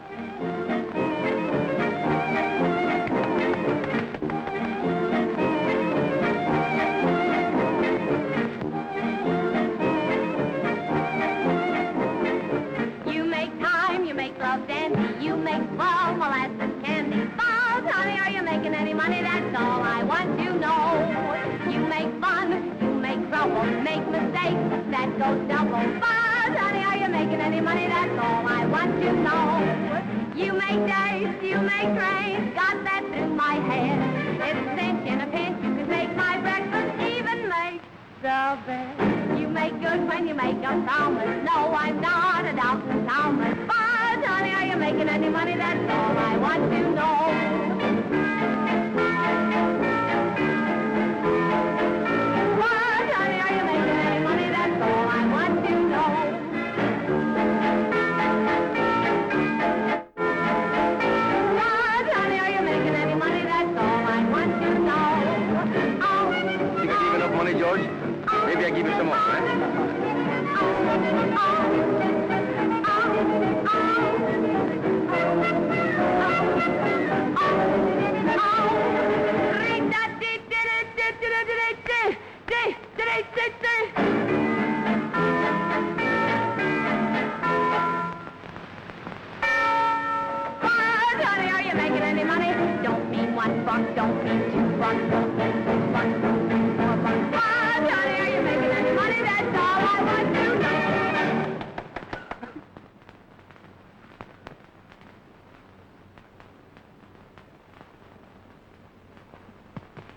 love dandy. You make love molasses candy. Buzz, honey, are you making any money? That's all I want to know. You make fun, you make trouble, make mistakes, that goes double. Buzz, honey, are you making any money? That's all I want to know. You make days, you make trains, got that through my head. It's a cinch in a pinch, you can make my breakfast, even make the bed. You make good when you make a promise. No, I'm not a Dawson Thomas. But, honey, are you making any money? That's all I want to know. money, George? Maybe I give you some more, eh? Honey, are you making any money? Don't mean $1, don't mean $2, don't mean $3, don't mean $4. Johnny, are you making any money? That's all I want to know.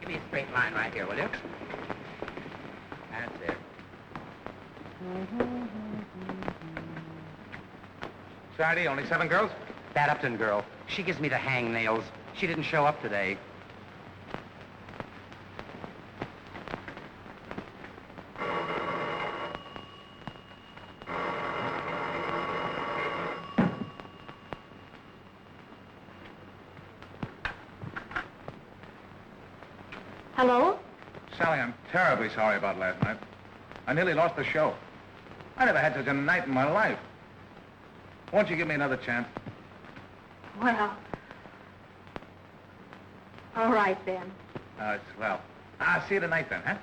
Give me a straight line right here, will you? That's it. Saturday, only 7 girls? That Upton girl. She gives me the hangnails. She didn't show up today. Hello? Sally, I'm terribly sorry about last night. I nearly lost the show. I never had such a night in my life. Won't you give me another chance? Well, all right then. Well, I'll see you tonight then, huh?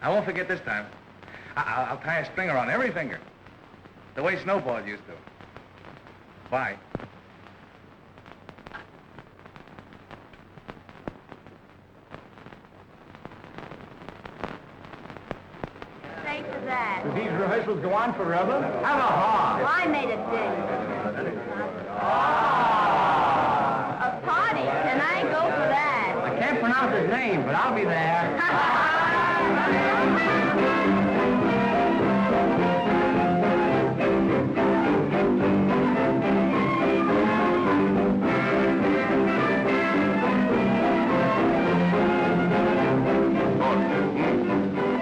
I won't forget this time. I'll tie a string around every finger. The way Snowball used to. Bye. Say to that. Do these rehearsals go on forever? Have a heart. Well, I made a dig. A party. Can I go for that? I can't pronounce his name, but I'll be there.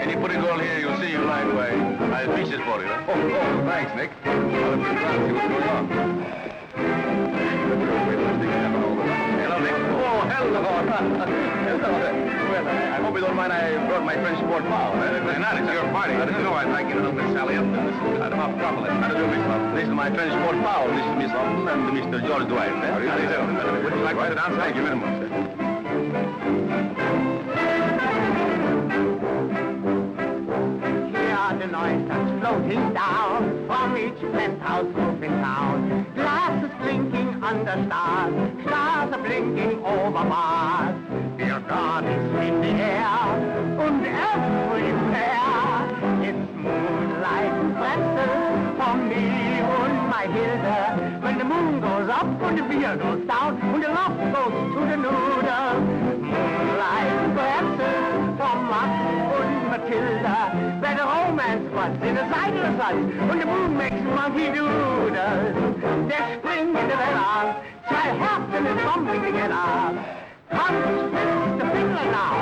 Any pretty girl here, you'll see you right away. I'll fix it for you, eh? Oh, thanks, Nick. I'll put it around, see what's going on. Hello, Nick. Oh, hello. Hello. Well, I hope you don't mind I brought my French sport fowl. Why not? It's your party. I didn't know I'd like you to know Miss Sally Upton. This is kind of off properly. How do you do, Miss Upton? This is my French sport fowl. This is Miss Upton and Mr. George Dwight. Eh? How do you do? Would you like to sit down? Thank you very much, sir. Hear the noise that's floating down from each penthouse roof in town. Glasses blinking under stars, stars are blinking over Mars. Beer gardens in the air, and everywhere. It's moonlight and pretzels for me and my Hilda. When the moon goes up and the beer goes down, and the love goes to the noodle. Moonlight and pretzels for Max and Matilda. Where the romance was in a side of the sun, when the moon makes monkey doodles. There's spring in the weather, child Hampton is coming together. Come, Mr. Fiddler now,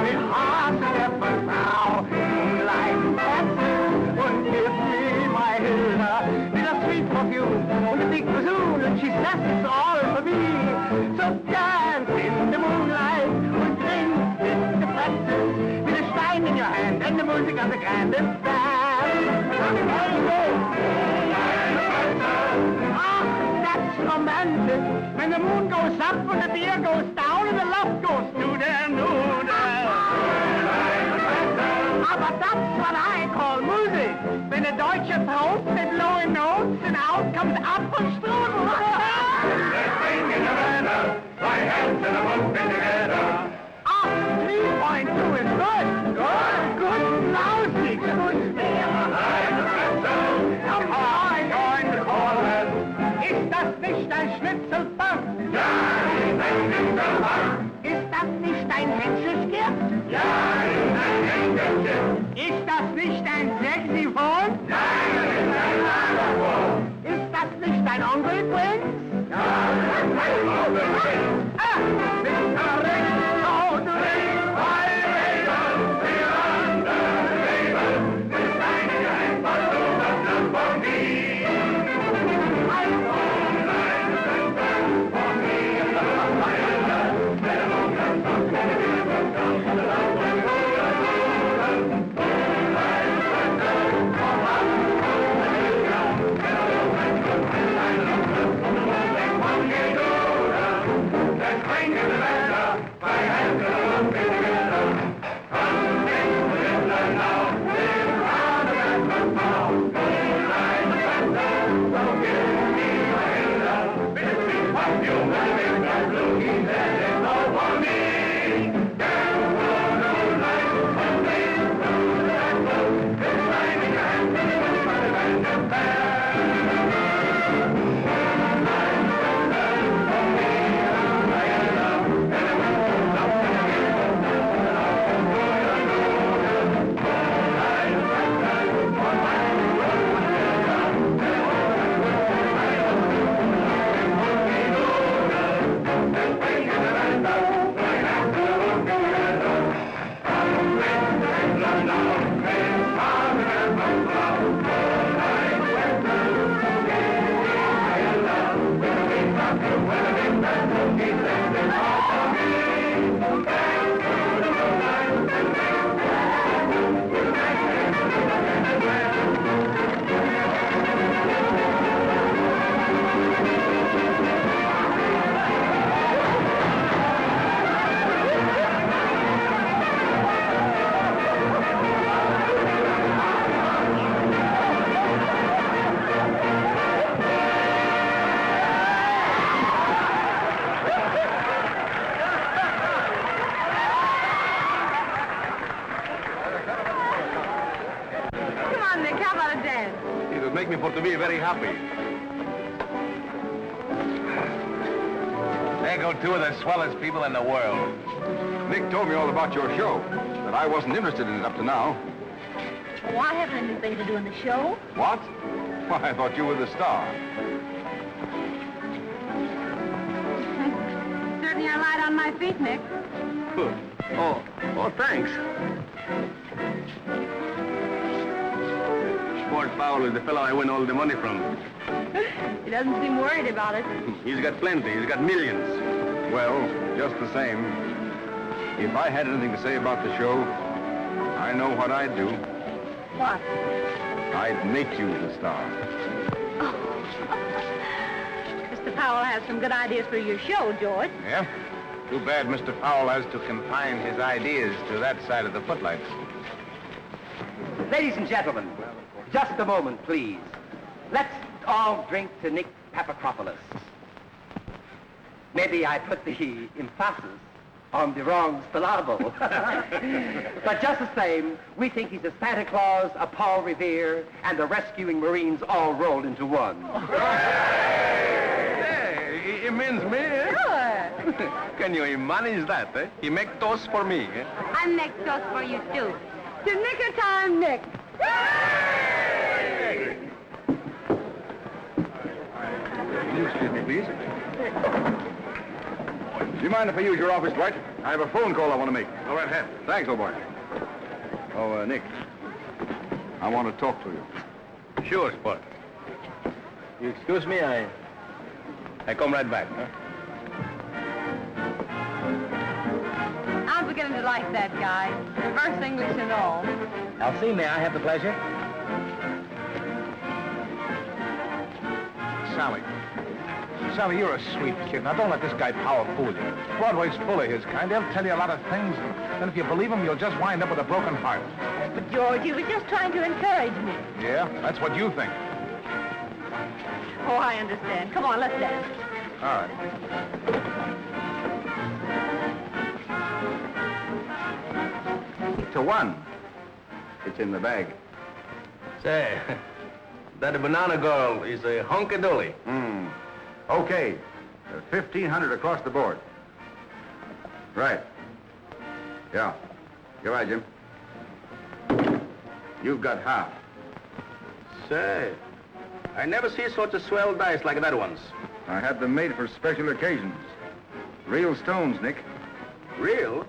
with hearts and efforts now. Moonlight and pretzels, and give me my Hilda. With a sweet perfume, and a big bassoon, and she says it's all for me. So dance in the moonlight, and drink with the pretzels. With a stein in your hand, and the music of the grandest band. Ah, that's romantic. When the moon goes up and the beer goes down and the love goes to the noodle. Ah, but that's what I call music. When the Deutsche throat, they blow in notes and out comes Apfelstrudel. Let's sing in the weather, my hands in a boat together. Ah, 3.2 is good. Good, lousy, good. Come on, join the chorus. Ist das nicht ein Schnitzelbank? Ja, ist ein Schnitzelbank. Ist das nicht ein Hänschelskirt? Ja, ist ein Hänschelskirt. Ist das nicht ein Saxophon? Nein, das ist ein Saxophon. Ist das nicht ein Onkel Prince? Ja, das ist ein Onkel Prince. Ah, Mr. Ring, so du Ring, Zwei Räder, wir andere Leben. Ist einige einfach so das Symphonie. make me for to be very happy. There go two of the swellest people in the world. Nick told me all about your show, but I wasn't interested in it up to now. Oh, I haven't anything to do in the show. What? Why, I thought you were the star. Certainly are light on my feet, Nick. Oh, thanks. Sport Powell is the fellow I win all the money from. He doesn't seem worried about it. He's got plenty. He's got millions. Well, just the same, if I had anything to say about the show, I know what I'd do. What? I'd make you the star. Mr. Powell has some good ideas for your show, George. Yeah? Too bad Mr. Powell has to confine his ideas to that side of the footlights. Ladies and gentlemen, just a moment, please. Let's all drink to Nick Papakropoulos. Maybe I put the emphasis on the wrong syllable. But just the same, we think he's a Santa Claus, a Paul Revere, and the rescuing Marines all rolled into one. Hey, he means me, eh? Sure. Can you manage that, eh? He make toast for me, eh? I make toast for you, too. To Nicker time, Nick. Excuse me, please. Do you mind if I use your office, Dwight? I have a phone call I want to make. Go right ahead. Thanks, old boy. Oh, Nick, I want to talk to you. Sure, Sport. You excuse me, I come right back, huh? I'm beginning to like that guy. Reverse English and all. Elsie, may I have the pleasure? Sally. Sally, you're a sweet kid. Now, don't let this guy Powell fool you. Broadway's full of his kind. They'll tell you a lot of things, and if you believe them, you'll just wind up with a broken heart. But, George, he was just trying to encourage me. Yeah? That's what you think. Oh, I understand. Come on, let's dance. All right. 8-1. It's in the bag. Say, that banana girl is a hunky-dory. Okay. 1,500 across the board. Right. Yeah. You're right, Jim. You've got half. Say, I never see such a swell dice like that once. I had them made for special occasions. Real stones, Nick. Real?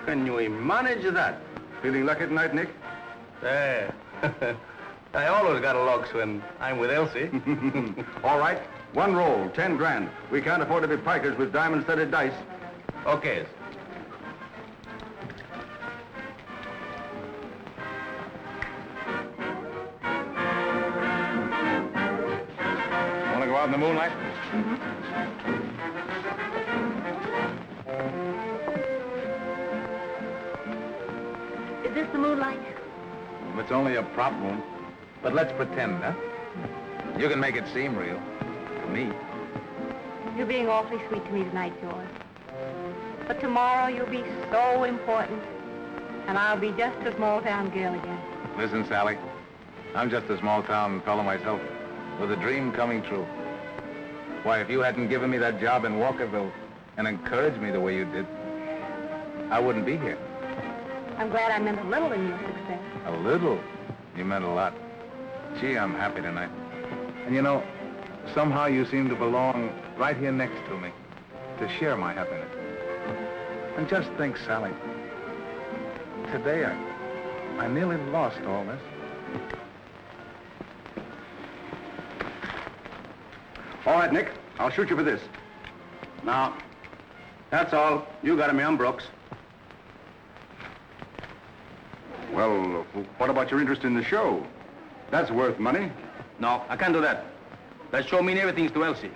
Can you manage that? Feeling lucky tonight, Nick? Say, I always got a lux when I'm with Elsie. All right. One roll, 10 grand. We can't afford to be pikers with diamond-studded dice. Okay. Want to go out in the moonlight? Is this the moonlight? It's only a prop room. But let's pretend, huh? You can make it seem real. To me. You're being awfully sweet to me tonight, George. But tomorrow you'll be so important, and I'll be just a small-town girl again. Listen, Sally. I'm just a small-town fellow myself, with a dream coming true. Why, if you hadn't given me that job in Walkerville and encouraged me the way you did, I wouldn't be here. I'm glad I meant a little in your success. A little? You meant a lot. Gee, I'm happy tonight. And you know, somehow you seem to belong right here next to me, to share my happiness. And just think, Sally, today I nearly lost all this. All right, Nick. I'll shoot you for this. Now, that's all. You got me on Brooks. Well, what about your interest in the show? That's worth money. No, I can't do that. That show mean everything to Elsie.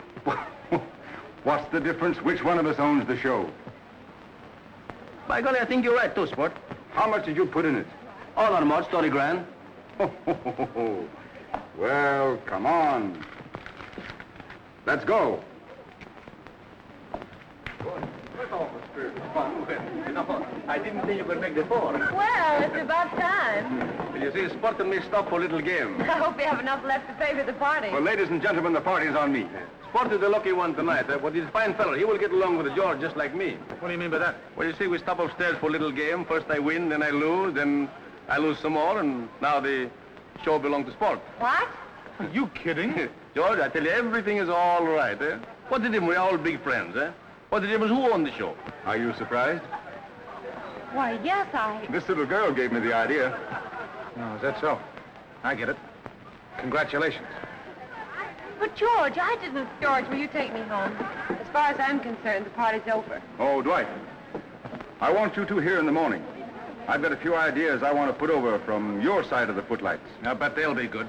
What's the difference? Which one of us owns the show? By golly, I think you're right, too, Sport. How much did you put in it? Oh, not much, 30 grand. Well, come on. Let's go. Where's all the spirit of fun? You know, I didn't think you could make the four. Well, it's about time. Well, you see, Sport and me stopped for a little game. I hope you have enough left to pay for the party. Well, ladies and gentlemen, the party's on me. Sport is the lucky one tonight, but he's a fine fellow. He will get along with George just like me. What do you mean by that? Well, you see, we stop upstairs for a little game. First I win, then I lose, then I lose some more, and now the show belongs to Sport. What? Are you kidding? George, I tell you, everything is all right, eh? What's the difference? We're all big friends, eh? What's the difference? Who won the show? Are you surprised? Why, yes, This little girl gave me the idea. Oh, is that so? I get it. Congratulations. But, George, I didn't... George, will you take me home? As far as I'm concerned, the party's over. Oh, Dwight, I want you two here in the morning. I've got a few ideas I want to put over from your side of the footlights. I bet they'll be good.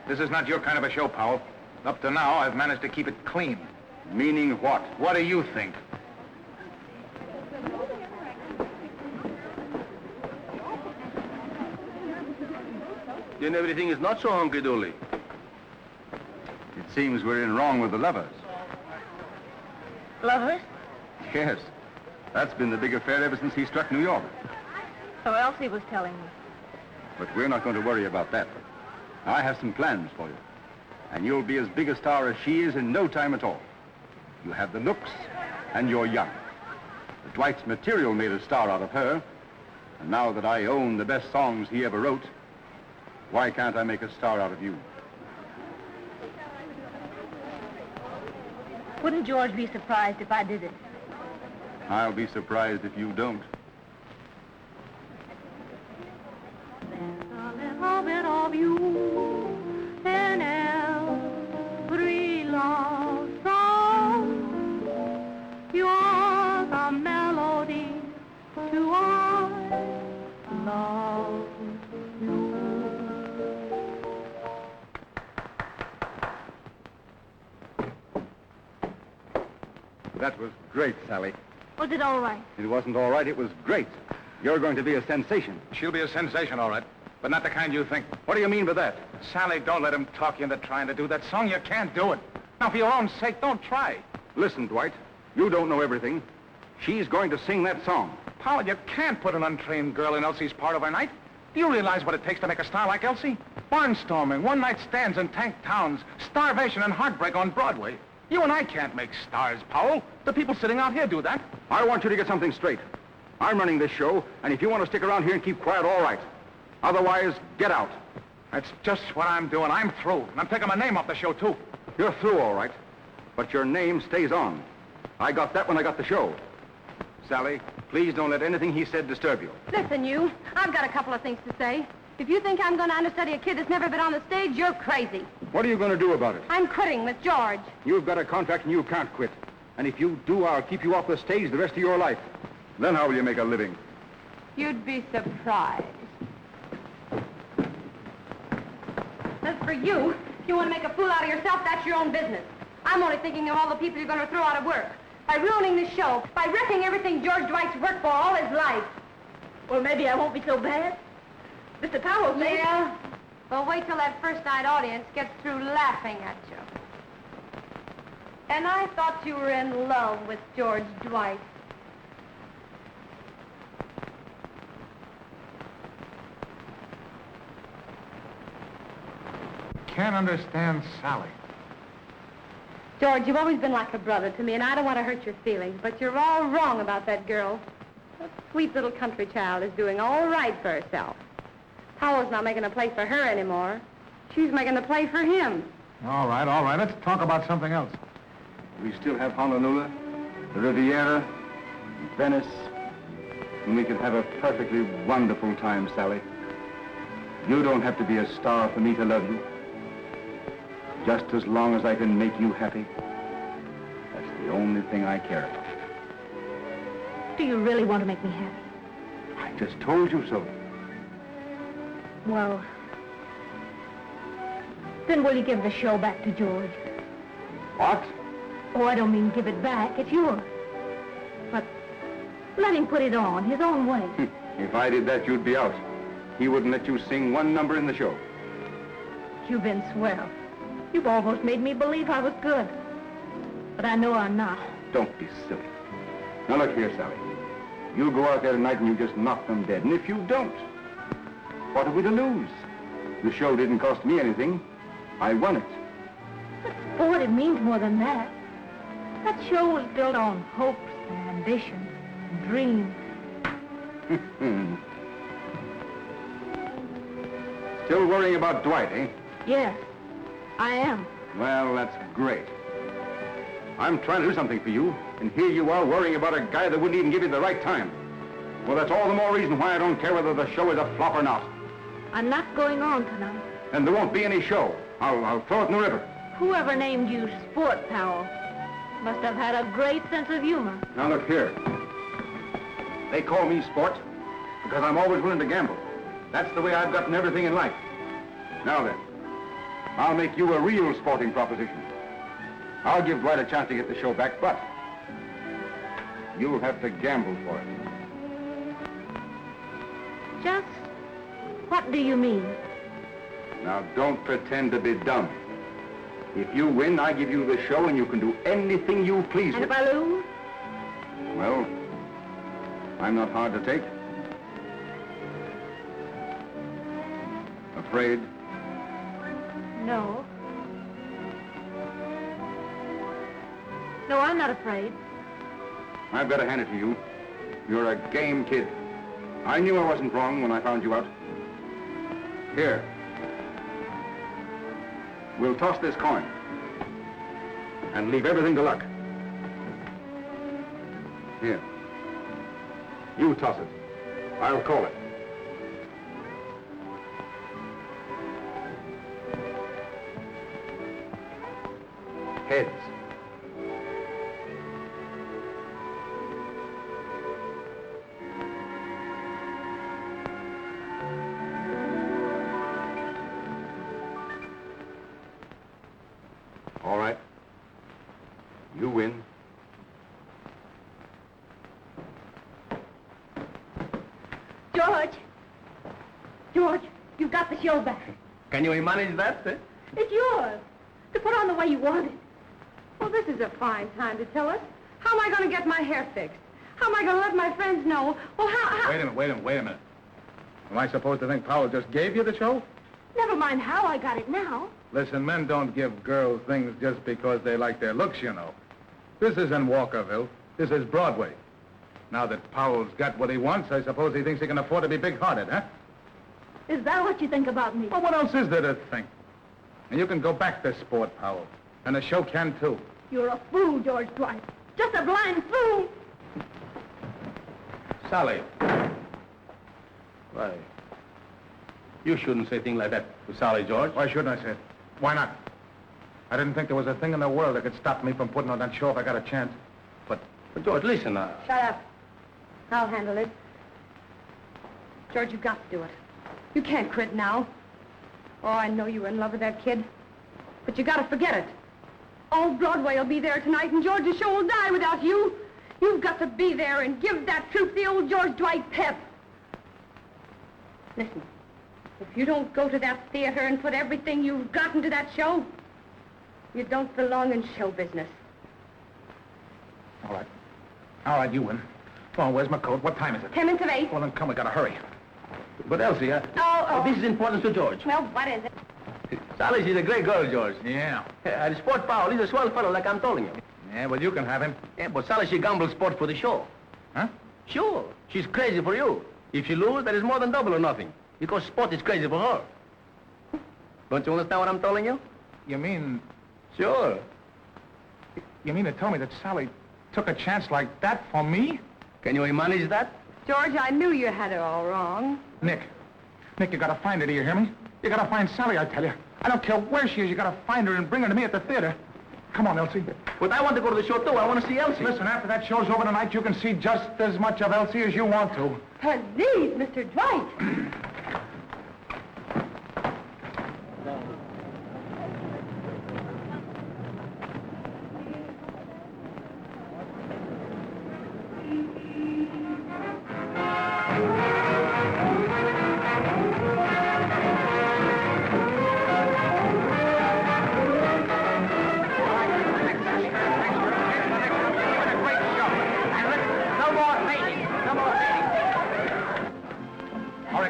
This is not your kind of a show, Powell. Up to now, I've managed to keep it clean. Meaning what? What do you think? Then everything is not so hunky-dory. It seems we're in wrong with the lovers. Lovers? Yes. That's been the big affair ever since he struck New York. So Elsie was telling me. But we're not going to worry about that. I have some plans for you. And you'll be as big a star as she is in no time at all. You have the looks, and you're young. Dwight's material made a star out of her. And now that I own the best songs he ever wrote, why can't I make a star out of you? Wouldn't George be surprised if I did it? I'll be surprised if you don't. A little bit of you in every love song. You're the melody to our love. That was great, Sally. Was it all right? It wasn't all right, it was great. You're going to be a sensation. She'll be a sensation, all right. But not the kind you think. What do you mean by that? Sally, don't let him talk you into trying to do that song. You can't do it. Now, for your own sake, don't try. Listen, Dwight, you don't know everything. She's going to sing that song. Powell, you can't put an untrained girl in Elsie's part overnight. Do you realize what it takes to make a star like Elsie? Barnstorming, one-night stands in tank towns, starvation and heartbreak on Broadway. You and I can't make stars, Powell. The people sitting out here do that. I want you to get something straight. I'm running this show, and if you want to stick around here and keep quiet, all right. Otherwise, get out. That's just what I'm doing. I'm through. And I'm taking my name off the show, too. You're through, all right. But your name stays on. I got that when I got the show. Sally, please don't let anything he said disturb you. Listen, you, I've got a couple of things to say. If you think I'm going to understudy a kid that's never been on the stage, you're crazy. What are you going to do about it? I'm quitting with George. You've got a contract and you can't quit. And if you do, I'll keep you off the stage the rest of your life. Then how will you make a living? You'd be surprised. As for you, if you want to make a fool out of yourself, that's your own business. I'm only thinking of all the people you're going to throw out of work. By ruining the show, by wrecking everything George Dwight's worked for all his life. Well, maybe I won't be so bad. Mr. Powell thinks... Yeah? Well, wait till that first night audience gets through laughing at you. And I thought you were in love with George Dwight. Can't understand Sally. George, you've always been like a brother to me, and I don't want to hurt your feelings, but you're all wrong about that girl. That sweet little country child is doing all right for herself. Powell's not making a play for her anymore. She's making the play for him. All right. Let's talk about something else. We still have Honolulu, the Riviera, Venice, and we can have a perfectly wonderful time, Sally. You don't have to be a star for me to love you. Just as long as I can make you happy, that's the only thing I care about. Do you really want to make me happy? I just told you so. Well, then will you give the show back to George? What? Oh, I don't mean give it back. It's yours. But let him put it on his own way. If I did that, you'd be out. He wouldn't let you sing one number in the show. You've been swell. You've almost made me believe I was good. But I know I'm not. Don't be silly. Now look here, Sally. You go out there tonight and you just knock them dead. And if you don't, what are we to lose? The show didn't cost me anything. I won it. But sport, it means more than that. That show was built on hopes and ambitions and dreams. Still worrying about Dwight, eh? Yes, I am. Well, that's great. I'm trying to do something for you, and here you are worrying about a guy that wouldn't even give you the right time. Well, that's all the more reason why I don't care whether the show is a flop or not. I'm not going on tonight. And there won't be any show. I'll throw it in the river. Whoever named you Sport Powell must have had a great sense of humor. Now, look here. They call me Sport because I'm always willing to gamble. That's the way I've gotten everything in life. Now then, I'll make you a real sporting proposition. I'll give Dwight a chance to get the show back, but you'll have to gamble for it. Just what do you mean? Now, don't pretend to be dumb. If you win, I give you the show and you can do anything you please And with. if I lose? Well, I'm not hard to take. Afraid? No. No, I'm not afraid. I've got to hand it to you. You're a game kid. I knew I wasn't wrong when I found you out. Here. We'll toss this coin. And leave everything to luck. Here. You toss it. I'll call it. Heads. All right. You win. George! George, you've got the show back. Can you manage that? Eh? It's yours. To put on the way you want it. Well, this is a fine time to tell us. How am I going to get my hair fixed? How am I going to let my friends know? Well, how... Wait a minute. Am I supposed to think Powell just gave you the show? Never mind how I got it now. Listen, men don't give girls things just because they like their looks, you know. This isn't Walkerville. This is Broadway. Now that Powell's got what he wants, I suppose he thinks he can afford to be big-hearted, huh? Is that what you think about me? Well, what else is there to think? And you can go back to sport, Powell. And the show can, too. You're a fool, George Dwight. Just a blind fool. Sally. Why? You shouldn't say things like that to Sally, George. Why shouldn't I say it? Why not? I didn't think there was a thing in the world that could stop me from putting on that show if I got a chance. But George, listen now. Shut up. I'll handle it. George, you've got to do it. You can't quit now. Oh, I know you were in love with that kid. But you got to forget it. All Broadway will be there tonight, and George's show will die without you. You've got to be there and give that troupe the old George Dwight pep. Listen, if you don't go to that theater and put everything you've got into that show, you don't belong in show business. All right. All right, you win. Come on, where's my coat? What time is it? 10 minutes of 8. Well, then come, we gotta hurry. But Elsie, this is important to George. Well, what is it? Sally, she's a great girl, George. Yeah. And Sport Powell, he's a swell fellow, like I'm telling you. Yeah, well, you can have him. Yeah, but Sally, she gambles sport for the show. Huh? Sure. She's crazy for you. If she loses, that is more than double or nothing. Because sport is crazy for her. Don't you understand what I'm telling you? You mean... Sure. You mean to tell me that Sally took a chance like that for me? Can you manage that? George, I knew you had it all wrong. Nick, you gotta find her, do you hear me? You gotta find Sally, I tell you. I don't care where she is, you gotta find her and bring her to me at the theater. Come on, Elsie. But I want to go to the show, too. I want to see Elsie. Listen, after that show's over tonight, you can see just as much of Elsie as you want to. Please, Mr. Dwight.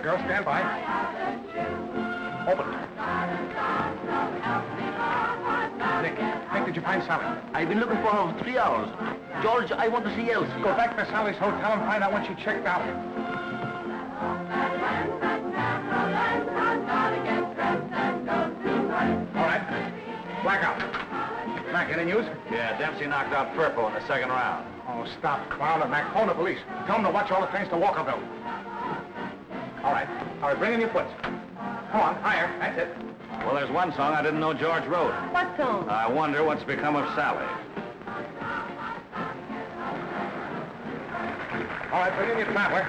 right, girl, stand by. Open. Nick, did you find Sally? I've been looking for her for 3 hours. George, I want to see Elsie. Go back to Sally's hotel and find out when she checked out. All right. Blackout. Mac, any news? Yeah, Dempsey knocked out Furpo in the second round. Oh, stop clowning, Mac. Phone the police. Tell them to watch all the trains to Walkerville. All right, bring in your foots. Come on, higher. That's it. Well, there's one song I didn't know George wrote. What song? I wonder what's become of Sally. All right, bring in your traveler.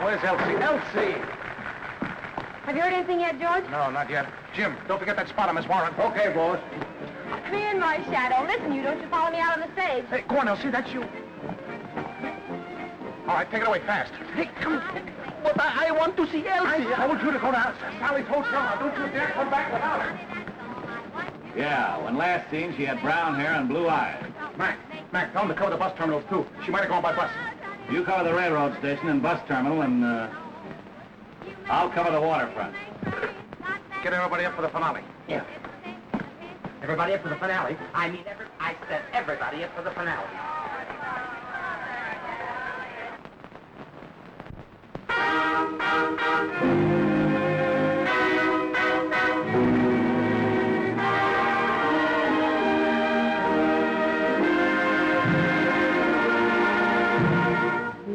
Where's Elsie? Elsie! Have you heard anything yet, George? No, not yet. Jim, don't forget that spot on Miss Warren. Okay, boss. Me and my shadow. Listen, you don't you follow me out on the stage. Hey, go on, Elsie, that's you. All right, take it away fast. Hey, come. But I want to see Elsie. I told you to go to Sally's hotel. Now, don't you dare come back without her. Yeah, when last seen, she had brown hair and blue eyes. Mac, tell them to cover the bus terminals, too. She might have gone by bus. You cover the railroad station and bus terminal, and, I'll cover the waterfront. Get everybody up for the finale. Yeah. Everybody up for the finale? I said everybody up for the finale.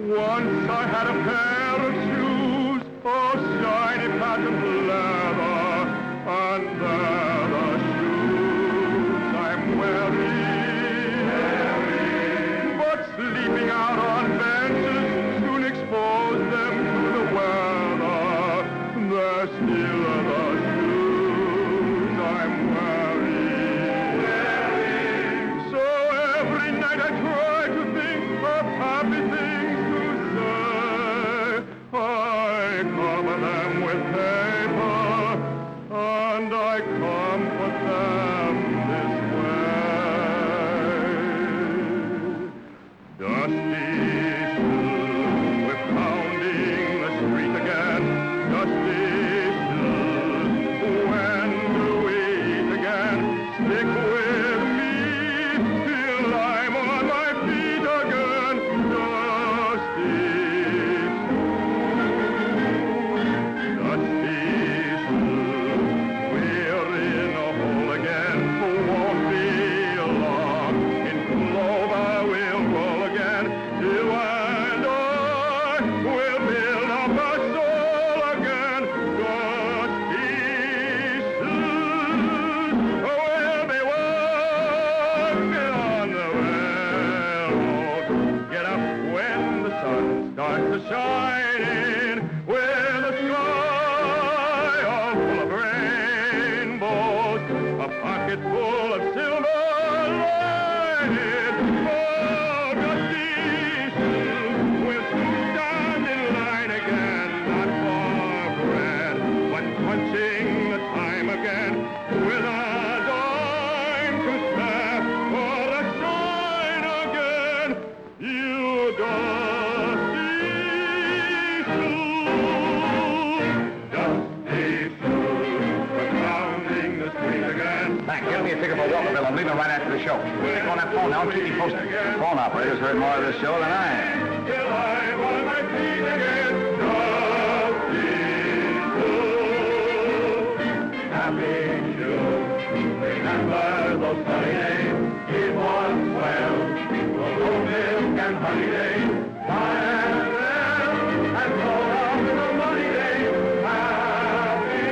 Once I had a pair of shoes, oh, shiny patent leather, and they're the shoes I'm wearing. But sleeping out on benches soon exposed them to the weather. They're still the shoes I'm wearing. So every night I try to think of happy things to say. I cover them with paper, and I comfort them this way. Dusty shoes, we're pounding the street again. Dusty shoes, when do we eat again? Stick with me till I'm on my feet again. Dusty shoes, we're in a hole again. Won't be long. In clover we'll roll again. You and I will build up our soul again. Dusty shoes, we'll be walking on the railroad. Get up when the sun starts to shine in, with a sky all full of rainbows, a pocket full of silver lining. Oh, dusty shoes, we'll soon stand in line again, not for bread, but punching the time again, with a dime to spare for a shine again. You dusty shoes, we're pounding the street again. Mac, get me a ticket for Walkerville. I'm leaving right after the show. Stick on that phone now and keep me posted. Phone operators heard more of this show than I have. Till I'm on my feet again. Dusty shoes, happy shoes. Remember those sunny days? It was swell. Those old milk and honey days. Fire and so on the money days. Happy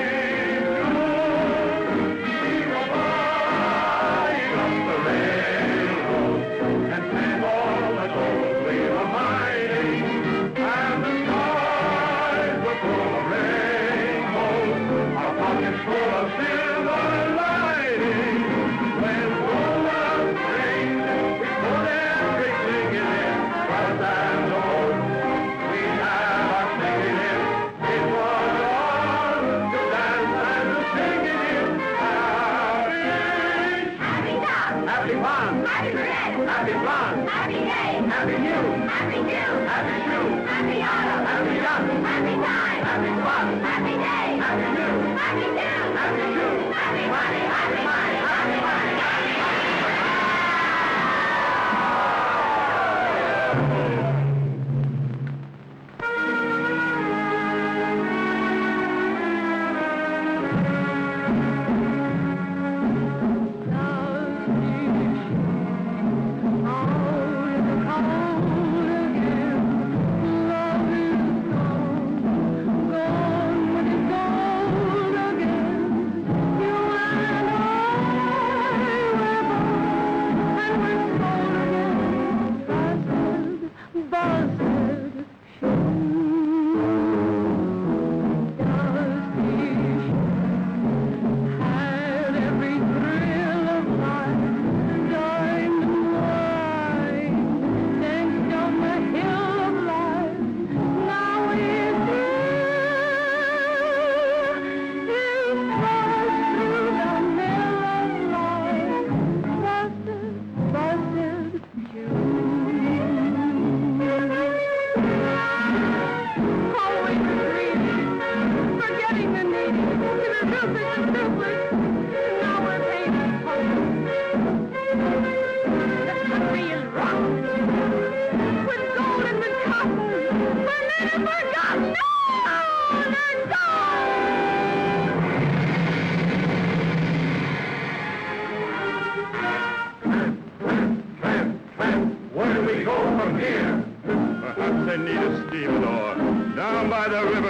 shoes. We go buying up the railroad and spend all the gold we were mining. And the skies were full of rainbows, our pockets full of silver lining. When roll up rain, we put everything in, while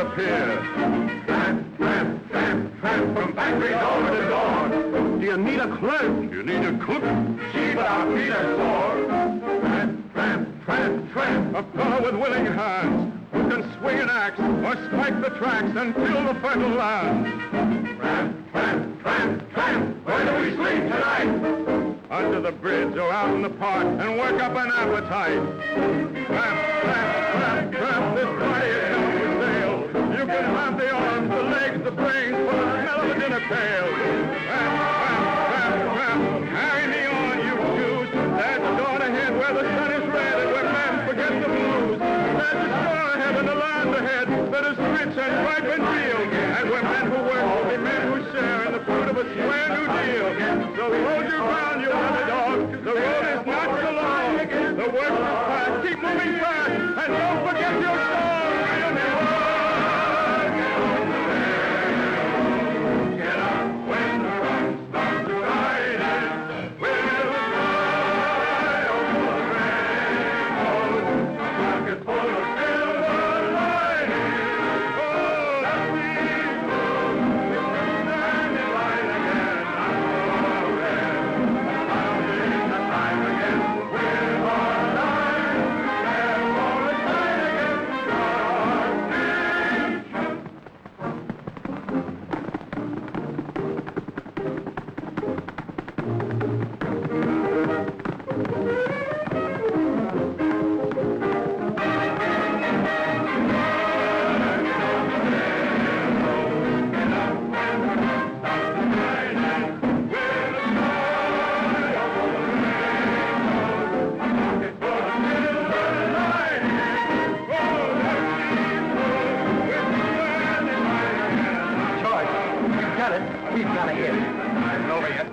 appear. Tramp, tramp, tramp, tramp, from factory door to door. Do you need a clerk? Do you need a cook? Gee, but our feet are sore. Tramp, tramp, tramp, tramp, a fellow with willing hands who can swing an axe or spike the tracks and till the fertile land. Tramp, tramp, tramp, tramp, where do we sleep tonight? Under the bridge or out in the park and work up an appetite. Tramp, tramp, tramp, tramp, this party is not for sale. You can have the arms, the legs, the brains for the smell of a dinner pail. Tramp, tramp, tramp, tramp, carry me on, you Jews. There's a dawn ahead where the sun is red and where men forget the blues. There's a star ahead and a land ahead that is rich and ripe and real. And where men who work will be men who share in the fruit of a square new deal. So hold your ground, you underdog. The road is not so long. The work is past. Keep moving fast. And don't forget your song. Get up when the sun starts to rise. We'll fly over the rainbows. A pocket full of silver linings. Oh, let me stand in line again. I'm red. Counting the time again. With our lives, and all the time again. Our nation. George, you've got it. We've got a hit. It's over yet.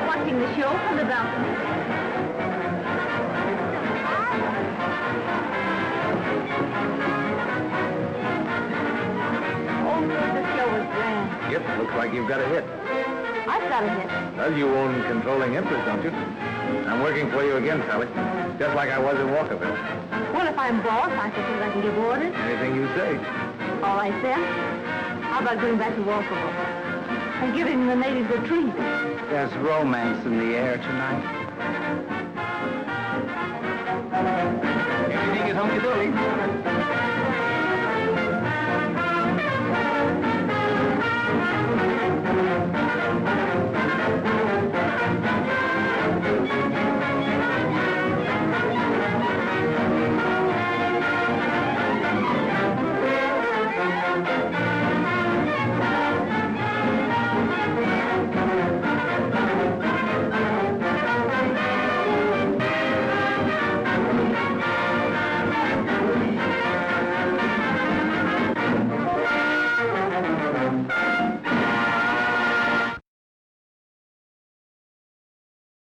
Watching the show from the balcony. Oh, the show was grand. Yep, looks like you've got a hit. I've got a hit. Well, you own controlling interest, don't you? I'm working for you again, Sally. Just like I was in Walkerville. Well, if I'm boss, I suppose I can give orders. Anything you say. All right, then. How about going back to Walkerville and giving the natives a treat? There's romance in the air tonight. Everything is hunky-dory.